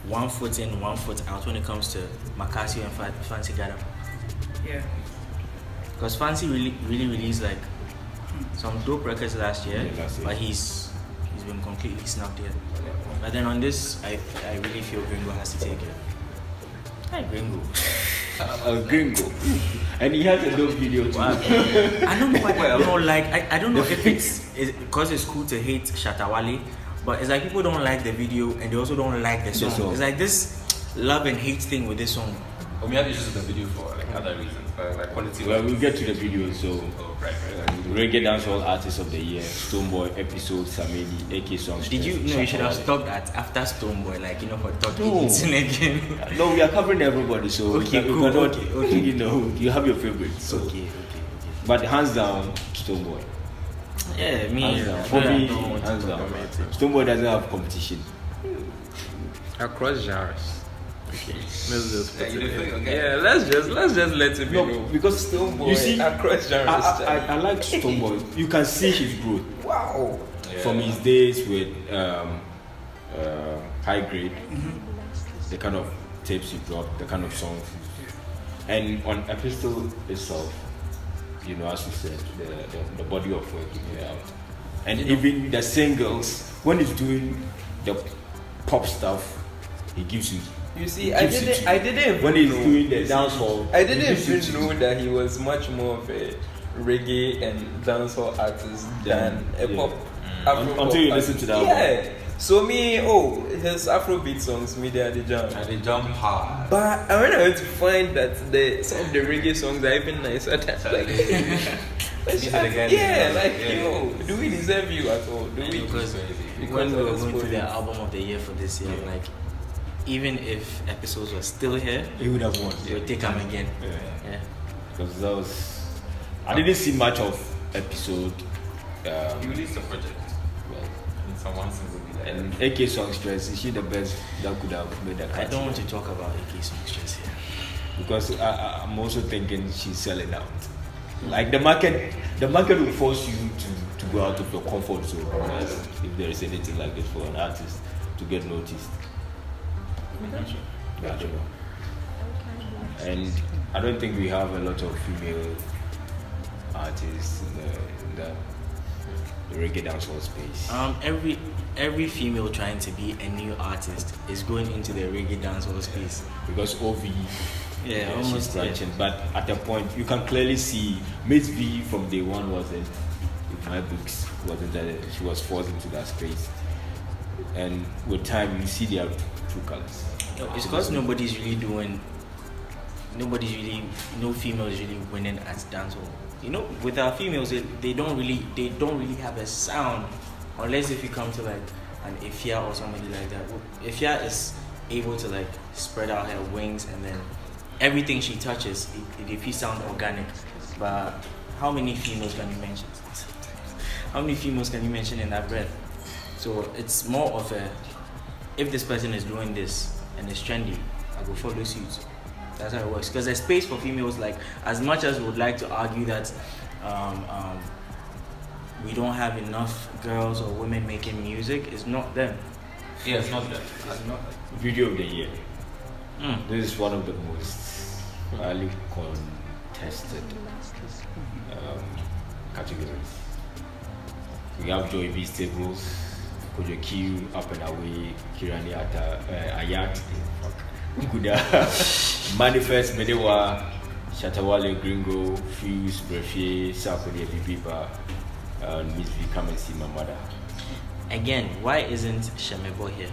1 foot in, 1 foot out when it comes to Macasio and Fancy Gada? Yeah. Because Fancy really released like some dope records last year, Yeah, last year. but he's been completely snubbed here. But then on this, I really feel Gringo has to take it. Hey, Gringo. Gringo. And he has a dope video too. Wow. I don't know why people don't like. I don't know if it's because it's cool to hate Shatawale, but it's like people don't like the video and they also don't like the song. song. It's like this love and hate thing with this song. We have issues with the video for like other reasons, like quality. Well, we'll get to the video. So, Oh, right. Reggae Dancehall Artist of the Year, Stoneboy, episode Samedi, AK Songs. Did you know you should have stopped at after Stoneboy, like for talking No. again? No, we are covering everybody, so Okay, we cool. cannot, Okay. you have your favorites. So. Okay. But hands down, Stoneboy. Yeah, me. Hands down. I For me, don't want to hands talk down. about it. Stoneboy doesn't have competition. Across genres. Okay. Let's just put Yeah, you it don't in. think- okay. Yeah, let's just let it be No, known. because Stoneboy, you see, across genres. I like Stoneboy. You can see his growth Wow. Yeah. from his days with High Grade, the kind of tapes he dropped, the kind of songs, and on Epistle itself, as you said, the body of work he put out, and even the singles when he's doing the pop stuff, he gives you. You see, He I gives it to didn't you. even When he's know. doing the dancehall, I he didn't gives it even to know you. that he was much more of a reggae and dancehall artist than a Yeah. pop. Afro Until you pop listen to artist. that Yeah. So his Afrobeat songs, me they are the jam. And they jump hard. But when I went to find that some of the reggae songs are even nicer than like. Listen again. Do we deserve you at all? Do we? Because Because when we of were this going through the police. album of the year for this year, Yeah. like even if episodes were still here, He would have won. we'll take them again. Yeah. Yeah. Because that was. I didn't see much of episode. You released a project. Well, And someone will be like, and AK Songstress, is she the best that could have made that? I don't want to talk about AK Songstress here. Because I'm also thinking she's selling out. Like the market will force you to go out of your comfort zone. If there is anything like this for an artist to get noticed. Yeah, I don't know. And I don't think we have a lot of female artists in the reggae dancehall space. Every female trying to be a new artist is going into the reggae dancehall space. Because OV, Yeah, she's almost branching. But at a point, you can clearly see Miss V from day one wasn't, in my books, wasn't that she was forced into that space. And with time, you see their true colors. No, it's because no female is really winning at dancehall. With our females, they don't really have a sound unless if you come to like an Ifya or somebody like that. Ifya is able to like spread out her wings and then everything she touches, it sound organic. But how many females can you mention? How many females can you mention in that breath? So it's more of a, if this person is doing this and it's trendy, I will follow suit. That's how it works. Because there's space for females. Like as much as we would like to argue that we don't have enough girls or women making music, it's not them. yeah, it's not that. It's not. Video of the year. Mm. This is one of the most highly contested categories. We have Joy B Stables, Kojo Q, Up and Away, Kirani Ayat, Kuda, Manifest, Medewa, Shatawale, Gringo, Fuse, Brefier, Sakode, Bibiba, and Miss V, come and see my mother. Again, why isn't Shemebo here?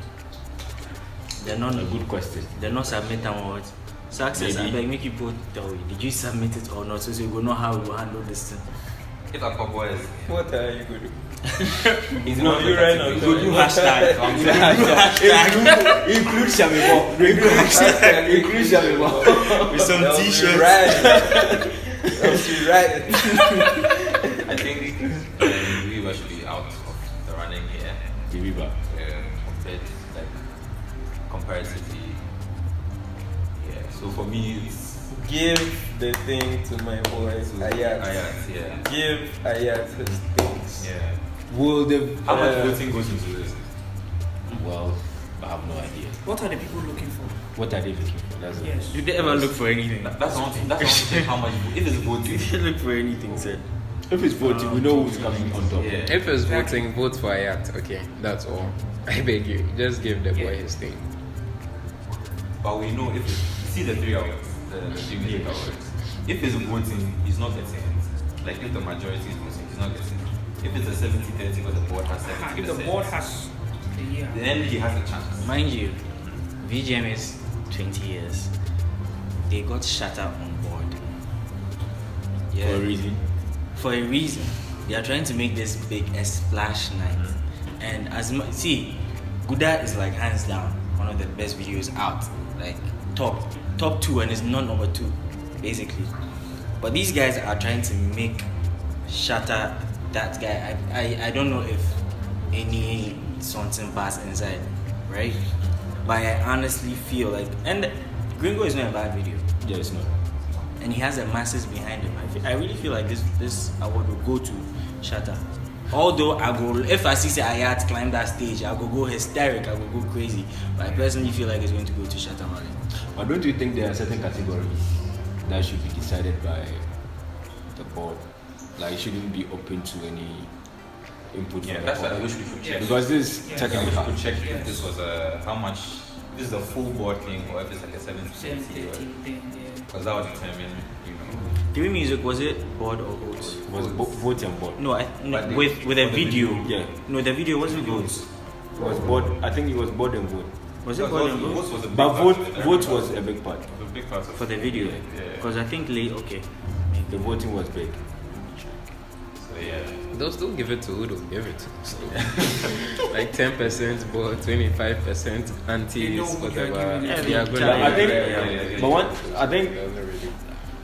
They're not A good question. They're not submitting what? Success, Maybe. I beg make you put tell me, did you submit it or not? So you go know how we will handle this thing. If a couple is, What are you going to do? he's No, you right now. Go do hashtag. Include Shamibo. Include Shamibo. With some That was t-shirts. Right. That was right. I think we were actually out of the running here. Bibiba. Comparatively. Yeah. So for me, it's Give the thing to my boy Ayat. Ayat, yeah. Give Ayat his things. Yeah. Will the How much voting goes into this? well, I have no idea. What are the people looking for? What are they looking for? That's it. Yes. Do they ever look for anything? That's one thing. That's one thing. How much? If it's voting, They look for anything, sir. If it's voting, we know who's coming on top. yeah. If it's voting, vote for Ayat. Okay, that's all. I beg you, just give the boy his thing. But we know if it's, see the 3 hours, the 3 music hours. If it's voting, he's not getting it. Like if the majority is voting, he's not getting it. If it's a 70-30 because the board has 70%, If the board has the year, then he has a chance. Mind you, VGMA is 20 years. they got shut up on board. Yeah. For a reason. For a reason. They are trying to make this big a splash night. And see, Guda is like hands down one of the best videos out. Like top 2, and it's not number 2, basically. But these guys are trying to make Shatter that guy. I don't know if any something passed inside, right? But I honestly feel like, and Gringo is not a bad video. Yeah, it's not. And he has the masses behind him. I really feel like this award will go to Shatter. Although if I see Ayat climb that stage, I will go hysteric, I will go crazy. But I personally feel like it's going to go to Shatter Mali. But don't you think there are certain categories that should be decided by the board? Like, it shouldn't be open to any input from the that's what I board? wish we could check. Because this I technical. wish we could check if this was how much, this is a full board thing, or if it's like a 70-30, 7:30, because that would determine, Doing music, was it board or votes? Was vote and board. No, with a video. Yeah. No, the video wasn't votes. It was board. I think it was board and vote. Was it board and votes? votes was a big But part vote of it. vote was a big part. A big part of For the video. Yeah. Because I think okay. The voting was big. So yeah. They'll still give it to who they'll give it to. So, like 10% board, 25% They antis, know who they're whatever. giving it to. They are But going I think, yeah. but one, I think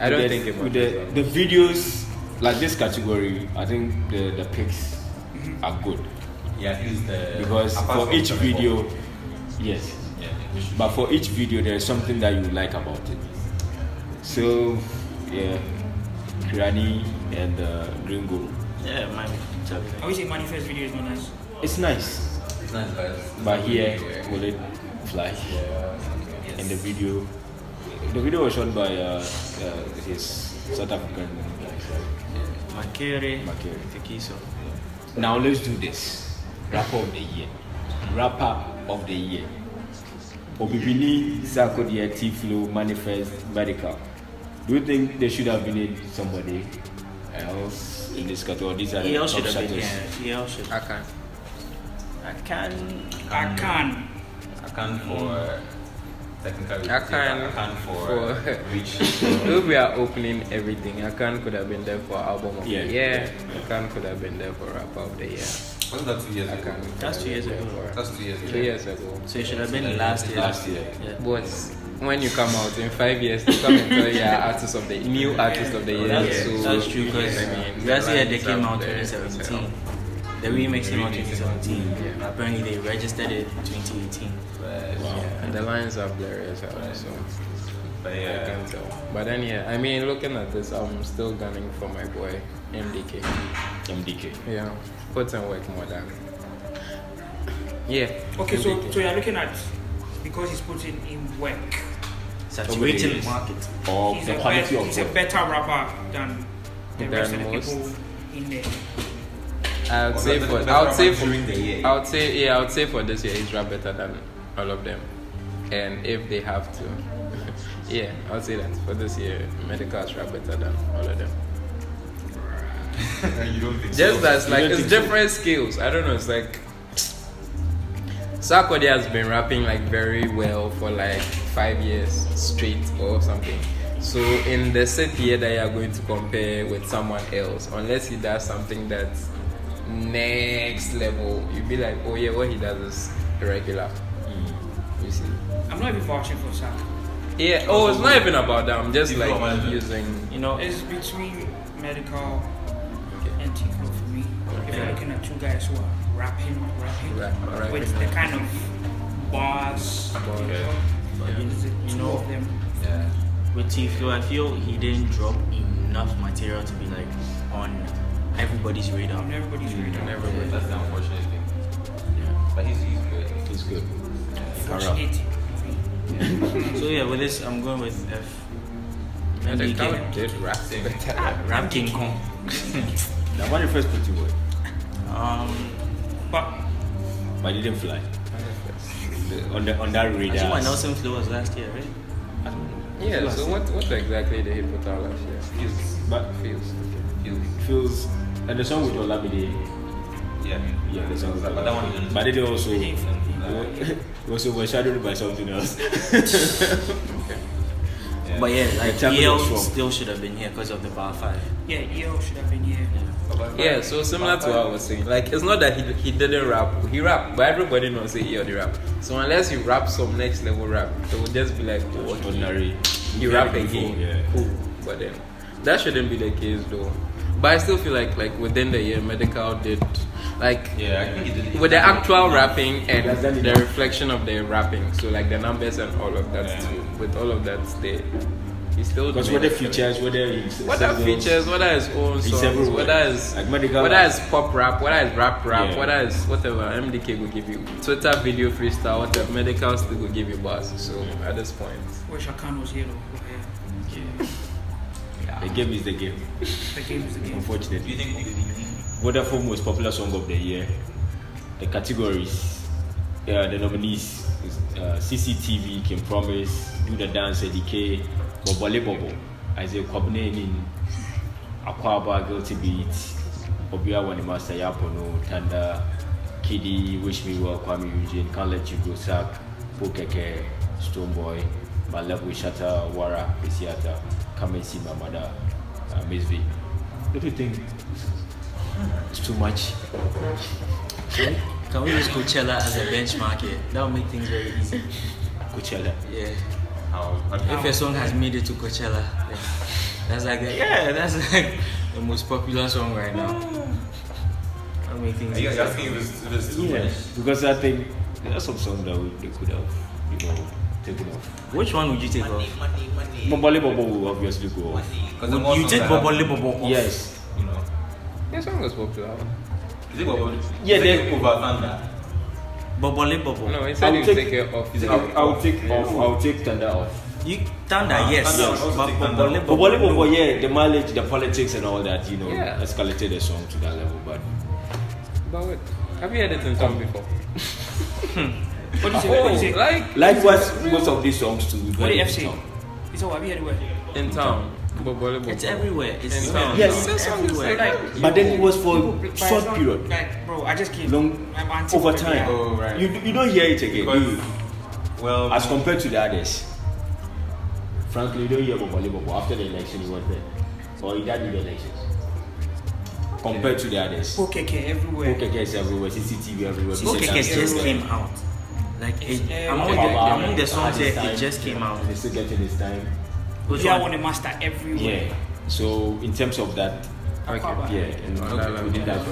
I don't with think the, it with matters. the videos like this category, I think the picks are good Yeah, at least the because apart for from each the video, yes, yeah, but for each video there is something that you like about it. So yeah, Granny and Gringo, Yeah, man. I would say Manifest video is not nice. it's nice, it's nice, but here will it fly? And the video was shot by his South African Makere. Makere. Fikiso. Now let's do this. Rapper of the year. Rapper of the year. Obibini, Sarkodie, T-Flow, Manifest, Medical. Do you think they should have been somebody else in this category? These are the EL top should have been. shatters. Yeah, EL should. I can't. I can. I can for technical. I can for reach. If we are opening everything, Akan could have been there for album of Yeah. the year. Akan could have been there for rapper of the year. Wasn't that 2 years ago? Akan. That's 2 years ago. That's 2 years ago. 2 years ago. So it should have been last year. Last year. Yeah. But when you come out in 5 years, to come and tell you artist of the new artist of the year. That's, So that's true because I mean, Grassy they lines came up out there, 2017. The remix came out 2017. Yeah. Apparently they registered it 2018. and the lines are blurry as hell. So But I yeah, can't tell. But then I mean, looking at this, I'm still gunning for my boy MDK. MDK. Yeah, put in work more than. Yeah. Okay, so MDK. you're looking at, because he's putting in work, Saturating the market. Or he's the quality of he's a work. better rapper than the Than rest of the most. people in there. I would say for during the year. I would say for this year he's rap better than all of them, and if they have to, yeah, I would say that for this year Medical's rap better than all of them. you don't think Just so? as like You don't it's think so? different skills. I don't know. It's like Sarkodie has been rapping like very well for like 5 years straight or something. So in the set year that you are going to compare with someone else, unless he does something that's next level, you'd be like, oh yeah, what he does is irregular. You see? I'm not even vouching for Sak. Yeah. Oh, it's not even about that. I'm just If you like are managing. using. You know, It's between Medical and T-Flow for me. If you're looking at two guys who are rapping Rapping. with the kind of bars, Bars. you know, but two you know, of them. Yeah. with T-Flow, I feel he didn't drop enough material to be like on everybody's radar. On everybody's radar. Everybody. That's the unfortunate thing. But he's good. It's good. Fortunate. So yeah, with this, I'm going with F. Medical MDK. did rap better. Rap King Kong. Now when you first put it word, But but it didn't fly. On that I think radar. my Nelson Flow was last year, right? I don't know. Yeah. So what exactly did he put out last year? Feels. But Feels. feels and the song with Olamide. Yeah. Yeah, the song with But that one didn't. But it also didn't it was overshadowed by something else. Okay. Yeah. But yeah, like the tempo EL was strong. still should have been here because of the Power 5. Yeah, EO should have been here. Yeah, so similar to what I was saying, like it's not that he didn't rap, he rapped, but everybody knows that he already rap. So unless you rap some next level rap, it will just be like, oh, Ordinary. he rap again, Yeah. cool. But then that shouldn't be the case though. But I still feel like within the year, Medical did like Yeah, I think he did it. with the actual rapping and That's done the enough. reflection of the rapping, so like the numbers and all of that Yeah. too. With all of that, he still Because made whether it. features, whether it's Whether features, whether it's own It's songs, everywhere. whether it's Like Medical. whether it's pop rap, whether it's rap, Yeah. whether it's whatever, MDK will give you Twitter video freestyle, whatever, Medical still will give you bars. So at this point, Wish Akan was here though. The game is the game. The game is the game. Do Unfortunately. you think Vodafone most popular song of the year. The categories, the nominees, is, CCTV, Can Promise, Do the Dance, DK, Bobole Bobo, Isaiah Kwabne in Akwaba, Guilty Beat, Obia Wanimasa Yapono, Tanda, Kiddy, Wish Me Well, Kwame Eugene, Can't Let You Go, Sack, Pokeke, Stone Boy, My Love with Shatter, Wara, Pesiata, Come and See My Mother, Miss V. Don't you think it's too much? Can we use Coachella as a benchmark here? That will make things very easy. Coachella. Yeah. how If a song has made it to Coachella, then that's like that's like the most popular song right now. That will make things are you easy. asking if it's too much? Because I think there are some songs that they could have, taken off. Which one would you take off? Bombole Bobo will obviously go off. Because the more You songs take I have, Bobole Bobo off. Yes. You know. the song was popular. Is it Bobo? Yeah, Is it they- over Thunder. Bobole Bobo. No, he I said will you take- take it off. I'll take Thunder off. You Thunder, yes. Thunder, I'll also But take Thunder. Bobole Bombole Bobo, no. yeah, the mileage, the politics and all that, Yeah. escalated the song to that level. But But what? Have you heard it in song before? What do you say? What do you say? Like likewise, most of these songs too. What the F say? It's all, have you heard it? in town. It's everywhere. It's In town. Yes. This song is everywhere. like But then it was for But it's short not- period, Like, bro, I just came. long I'm anti- over time. Oh, right. You don't hear it again, do you? Because, well, As compared to the others. Frankly, you don't hear Bombole Bobo after the election. He was there, or he died in the elections. Compared to the others. Pokeke everywhere. Pokeke is everywhere, CCTV everywhere. Pokeke just everywhere. came out. Like among Baba, the songs at here, this time, it just came out. They're still getting this time. Which Yeah, I one? want to master everywhere. Yeah. So in terms of that, Akwaba. yeah, and within that,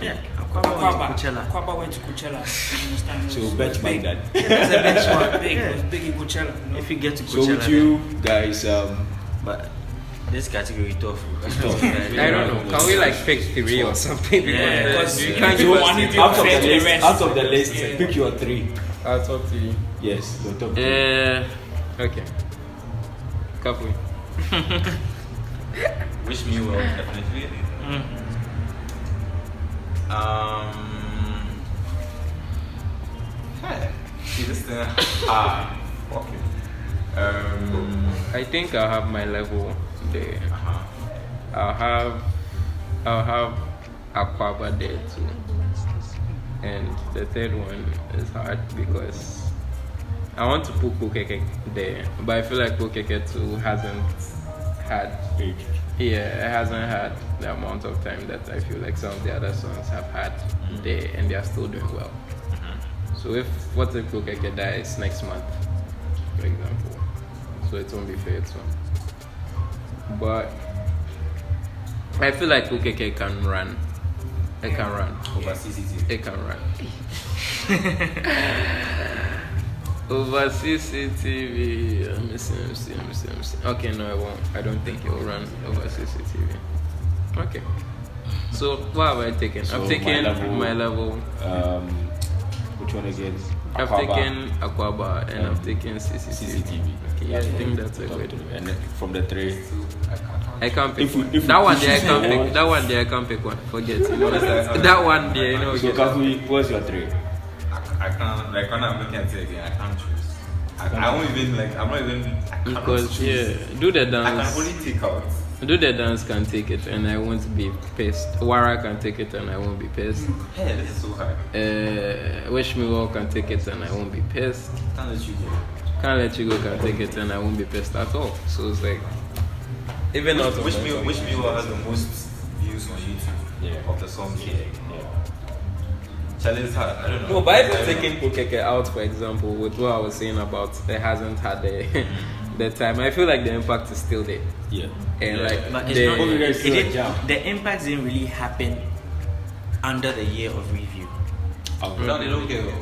Yeah, Akwaba went to Coachella. Akwaba went to Coachella. You understand? so It was benchmark big. that. That's a benchmark. Big. It Yeah. was big in Coachella. You know? If you get to So Coachella, with you guys, but this category tough. Tough. I don't know. Can we like pick three or something? Yeah, because you you can't do give us one three. if you out of fair the to the list, rest. out of the list, Yeah. pick your three. I'll talk to you. Yes, your top three. Okay. Couple. Wish Me Well, definitely. Hey, see this thing? Fuck it. I think I'll have my level there. Uh-huh. I'll have Aquaba there too. And the third one is hard because I want to put Pokeke there, but I feel like Pokeke too hasn't had it hasn't had the amount of time that I feel like some of the other songs have had there, and they are still doing well. So what if Pokeke dies next month, for example? So it won't be fair to him. But I feel like Pokeke can run. It can run. Over CCTV. It can run. Over CCTV. Let me see. Okay, no, I won't. I don't think it will run over CCTV. Okay. So what have I taken? So I've taken my my level. Which one again? I've taken Aquaba and I've taken CCTV. CCTV. Okay, I think that's a good. And then from the three, I can't pick If we- one. if we That one push there I it can't forward- pick. That one there I can't pick one. Forget. You know, that one there, you know. so Kafu, what's your three? I can't, like when I'm looking at it again, I can't choose. I won't even, like, I'm not even, I cannot Because choose. do the I can dance. only take out. Do the dance can take it and I won't be pissed. Wara can take it and I won't be pissed. Hey, this is so hard. Wish Me Well can take it and I won't be pissed. Can't let you go. Can't Let You Go can take it and I won't be pissed at all. So it's like, even out of Which my Meal song. has the most views on YouTube of the songs here? Challenge hard. I don't know. No, but even taking Pokeke out, for example, with what I was saying about it hasn't had the time, I feel like the impact is still there. Yeah. And like, But the impact didn't really happen under the year of review. No, they don't care.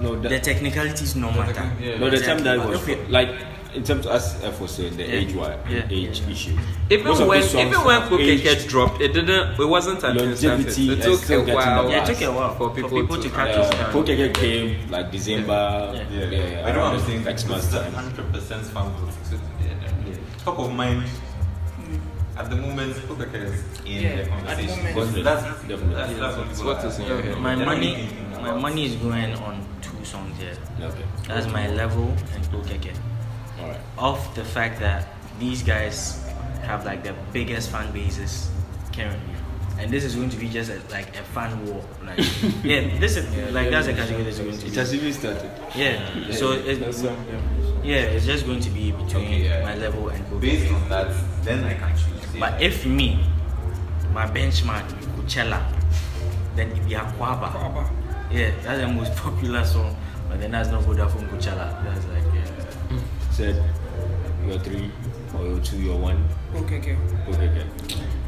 No, The technicalities no matter. Yeah. no, the time that was Okay. like in terms of as F was saying, the age issue. even Most of when these songs have Pokeke aged. dropped, it wasn't an instant hit. Longevity It and took still a getting while. the Yeah, it took a while for people to catch catch on. Pokeke came like December. Yeah. I know what I'm saying. Next Like, month it's time. 100% fan voting. So, top of mind. At the moment, Pokeke is in Yeah, the at the conversation. moment. Because that's Definitely. that's what people What are- is in your head? My they're money, not thinking my about. money is going on 2 songs here. Okay. That's my level and Pokeke. All right. Of the fact that these guys have like the biggest fan bases currently, and this is going to be just like a fan war. Like, this is like that's a category that's going to It be. has even started. So it's just going to be between Okay, yeah. my level and Based Pokeke. on that, then I can choose. But if me, my benchmark Coachella, then it be Aquaba. Kwaba. Yeah, that's the most popular song. But then that's not good from Coachella. That's like Said you're 3 or you're 2, you're 1. Okay. Okay. All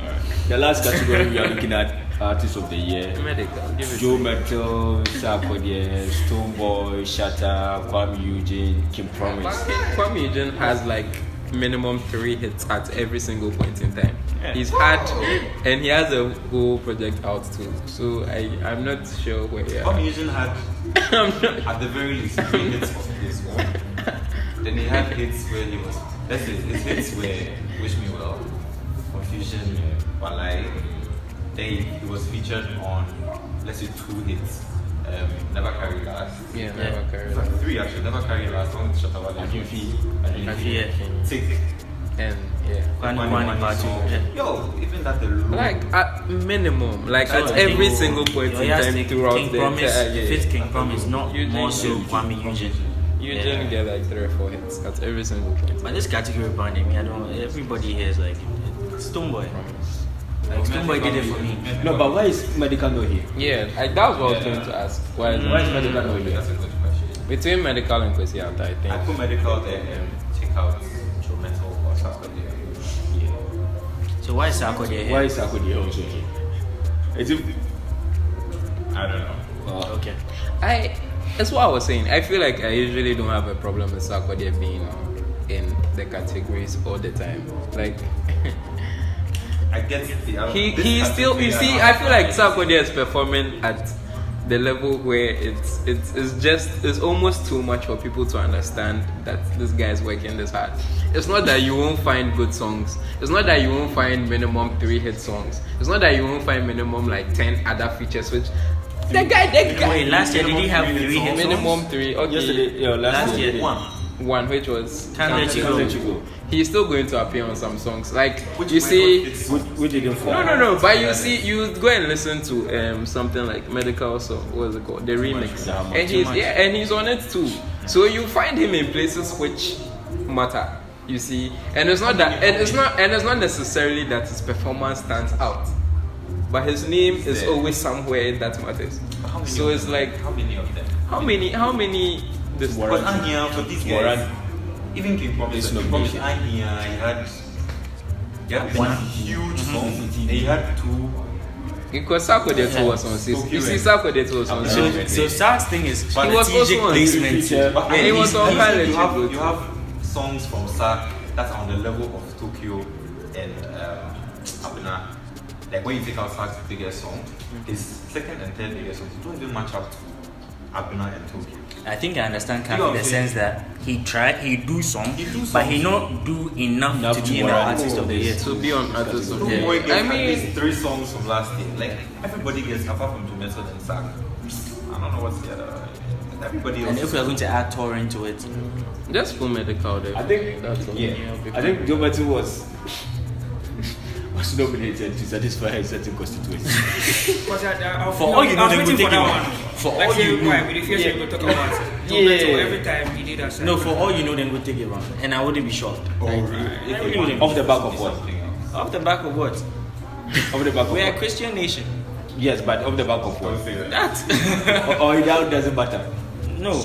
right. The last category we are looking at artist of the year. Medical. Give it Joe Metal, Sarkodie, Stoneboy, Shatta, Kwame Eugene, Kim Promise. Kwame Eugene has like minimum 3 hits at every single point in time. Yeah. He's had, and he has a whole project out too. So I'm not sure where. Kwame Eugene had, I'm not. at the very least, 3 hits of his own. Then he had hits where he was. Let's say his hits were Wish Me Well, Confusion, Walai. Then he was featured on, let's say, 2 hits. Never Carry Last. Yeah, never carry In fact, 3 actually. Never Carry Last. One with Shatta yeah. Tick. And yeah. Kwame Part 2. Yeah. Yo, even that alone. Like at minimum, like So at I every think single point in Oyas time take throughout King the Promise, entire year. if it's King Promise, not Eugene, more so yeah. Kwame Eugene. You didn't get like 3 or 4 hits at every single point. But this category branding, I don't. Everybody here is like Stoneboy. Like Stoneboy did it for me. No, but why is Medical not here? Yeah, that was what I was going to ask. Why is Medical not here? That's a good question. between medical and Kwesi Arthur, I think. I put medical there and take out Joe Metal or Sarkodie. So why is Sarkodie here? Why is Sarkodie also here? Is it? I don't know. Okay. That's what I was saying. I feel like I usually don't have a problem with Sarkodie being in the categories all the time. Like I get the other. he's still. You see, I feel like Sarkodie is performing at the level where it's almost too much for people to understand that this guy is working this hard. It's not that you won't find good songs. It's not that you won't find minimum 3 hit songs. It's not that you won't find minimum like 10 other features which the guy Wait, last year did he have 3 hits? minimum 3. Okay. Yesterday, Last year. One which was Can't Let You Go. He's still going to appear on some songs. Like Which you might see, not fit. we didn't fall. no. But you see, you go and listen to something like Medical song. What is it called? The remix. And he's on it too. So you find him in places which matter. You see, and it's not that, and it's not necessarily that his performance stands out, but his name is always somewhere that matters. So it's like how many of them? how many this Because Anya for these guys, even King Promise, It's not Promise basic. Anya, he had one huge song, and he had 2. because Sarkodie too was on season. You see, Sarkodie too was on So- season. So Sark's thing is But he was strategic also on placement. But And he was on Pilot you have, Tribute. you have songs from Sark that's on the level of Tokyo and Abuna. Like when you take out Sark's biggest song, his second and third biggest songs don't even match up to Abuna and Tokyo. I think I understand You Kafi know in what the I'm saying? sense that he do some, He do but he songs. not do enough to be in the warrant artist of the year. To be on artist of the Two year. boy gets I at mean, least 3 songs from last year. Like everybody gets apart from Tomato and Sark. I don't know what's the other. Everybody else. And if we are going to add Tor into it, just full medical there. I think that's all. I think Gilberto was was nominated to satisfy a certain constituency. For all you know, they will take it. For all you know, every time he did that. No, for all you know, then we'll take it round, and I wouldn't be shocked. Off the back of what? Off the back of what? Off the back of We're what? a Christian nation. Yes, but off the back of what? That. Or that doesn't matter. No.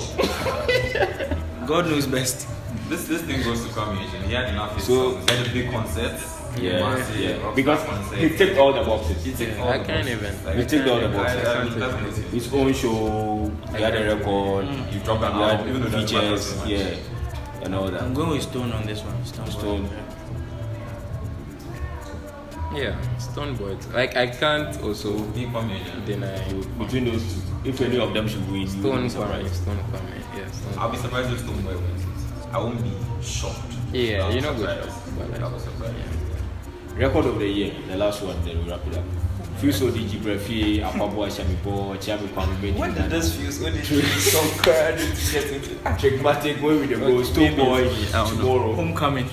God knows best. This thing goes to combination. He had enough hits. So- He had a big concerts. Yeah. Because he ticked all the boxes. He ticked all I the can't boxes. even. Like, He ticked all the I boxes. can't take His own show, he had a record, He dropped an he album, even though had that's not features, so much. yeah, and all I'm that. going with Stone on this one. Stone. Yeah, Stone Boy. Like I can't also Big combination. deny Between those two, if any of them should win, you Stone wouldn't be Kwame. surprised. Stone Kwame. Yeah, Stone. I'll be surprised if Stone Boy wins it. I won't be shocked. Yeah, I'll you be know good. surprised. But like, I'll be surprised. Record of the year, the last one, then we wrap it up. Feel so DG Brefi, Apabo Ashamipo, Chami Kwame. When did this fuse? When did this song cry? Did you get into it? Dramatic, where we the go, Stone Boy, tomorrow. Homecoming.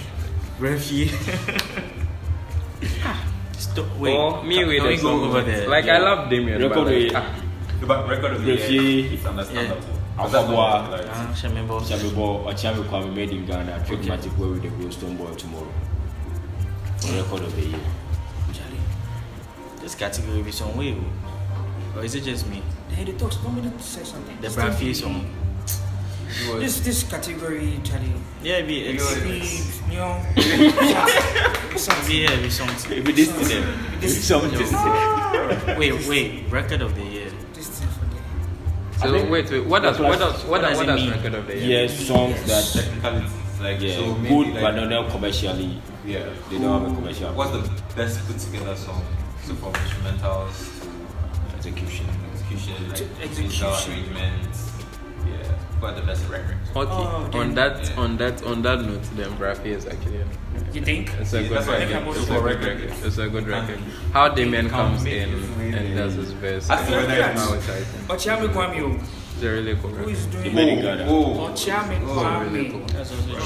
Refugee. Wait, or me with can the we go song. over there? Like I love Damien, Record but like, of- But record of the Refi, year, it's understandable. But that's Afabwa, not like- Shamebo. Chamibo, or Chami Kwame made in Ghana, Dramatic, where we the go, Stone Boy tomorrow. For record of the year. Charlie, this category be some way, or is it just me? Hey, the talks. Want me to say something? The Brafi song. This category, Charlie. Yeah, be it's You know, yeah, be something. If it is to them, it's something. Wait, record of the year. this thing for them. so wait, what does does it mean? record of the year? Yes, songs that, Technically, like yeah, so maybe good, like, but not commercially. yeah. They don't have a commercial. What's the best put together song? So from instrumentals, Execution. execution, like Execution. musical arrangements. Yeah, but the best record. Okay. Oh, on then- that note, then Brafi is actually. You think? It's a Yeah, good that's what I record. think. It's a For good record. record. It's a good record. How Damien comes in and does his best. I feel like How exciting. Ochiame Kwame. It's a really cool Who record. is The doing? many Ghana. Ochiame really cool. Kwame. That's also true.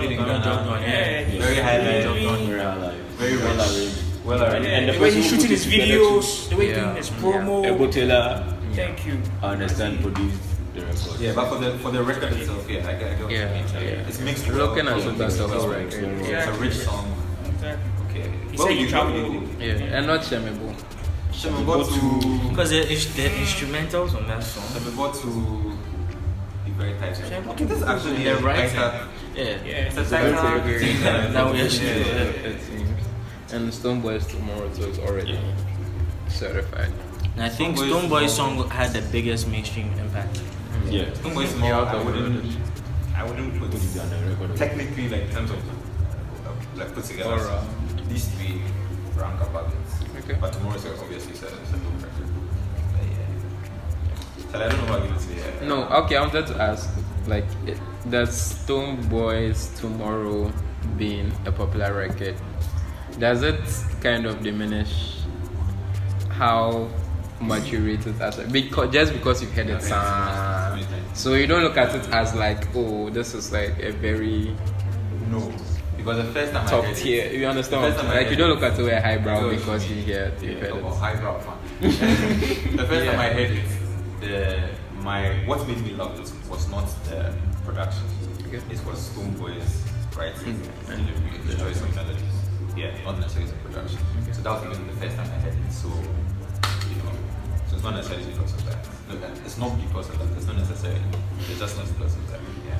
Made in Ghana. Yeah. Very highlight. Very alive. Very well rich. arranged. Well arranged. And the The way he's person who shooting his put it together videos, the way he's Yeah. doing his promo. Ebo Taylor, Thank you. I understand, produced the record. Yeah, but for the record itself, yeah, I get what you Yeah, mean. yeah. It's mixed. Looking at well. something It's so well. right. It's a rich song. Exactly. Okay. He What said would you what would travel. think? Yeah, and not Shemebo. Shall we go to? Because the instrumentals on that song. Shall we go to? Be very tight. Shall we Okay, this is actually The a writing. tighter. Yeah. It's a Very tighter good. thing than- Now we actually Yeah. do it. It seems. And Stone Boys Tomorrow too is already certified. And I think Stonebwoy's Stone Boy's song- song had the biggest mainstream impact. Yeah. Some ways more. I wouldn't put Put it on the record. technically like in terms of like put together. Or, these three rank above it. Okay. But tomorrow is obviously it's a dope record. But yeah. So I don't know what I give it to you. No, okay, I wanted to ask, like, does Stone Boys Tomorrow being a popular record, does it kind of diminish how much you rate it as just because you've heard it sound? So you don't look at it as like, oh, this is like a very No. Because the first time top I heard tier. it, You understand what the I'm first time I saying? Like you heard don't it- look at it with a highbrow Because because you heard yeah, it. about highbrow fan. The first time I heard it, what made me love it was not the production. Okay. It was Stone Boys writing, And delivery, the choice of melodies. Yeah, not necessarily the production. So that was even the first time I heard it. So, so it's not necessarily because of that. No, it's not because of that. It's not necessarily. It's just not because of that. Yeah.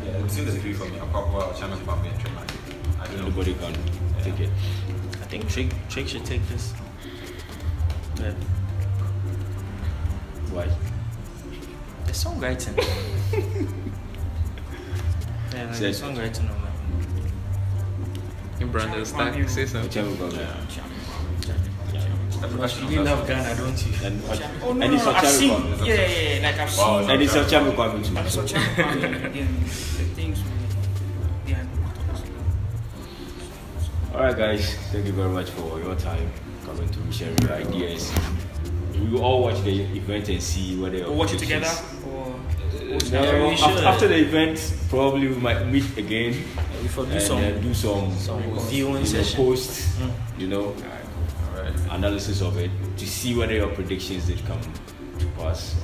Yeah, between the three for me, Apapa, Channel Family, and Trematic. I don't know. Nobody can take it. I think Trick should take this. Yeah. Why? The songwriting. Yeah, like the Says- songwriting on that. In Brandon Stack, say something. Whichever goes. The production You was love also- Ghana, don't you? And Oh no, and it's no, a I've seen. charity. Yeah, like I've Wow, seen. And it's a charity coming too. And it's a channel Kwame again. The things we. Yeah. Alright guys, thank you very much for your time coming to sharing your ideas. We will all watch the event and see whether We'll watch it together or. No, we should. after the event, probably we might meet again We for do and some do some viewing session. post, Mm. Alright. analysis of it to see whether your predictions did come to pass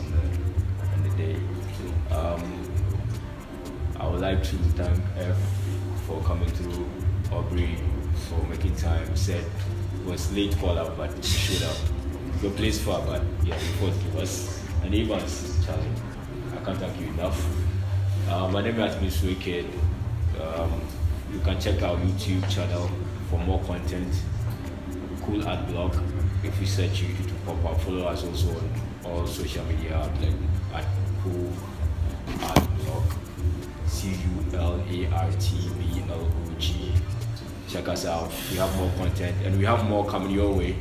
on the day. I would like to thank F for coming through, Aubrey for making time. Said it was late call out, but he showed up. Your place far, but yeah, you fought to us. And Evans, Charlie, I can't thank you enough. My name is Miss Wicked. You can check our YouTube channel for more content. CulArtBlog. If you search it, it will pop up. Follow us also on all social media at CulArtBlog. CulArtBlog. Check us out. We have more content and we have more coming your way.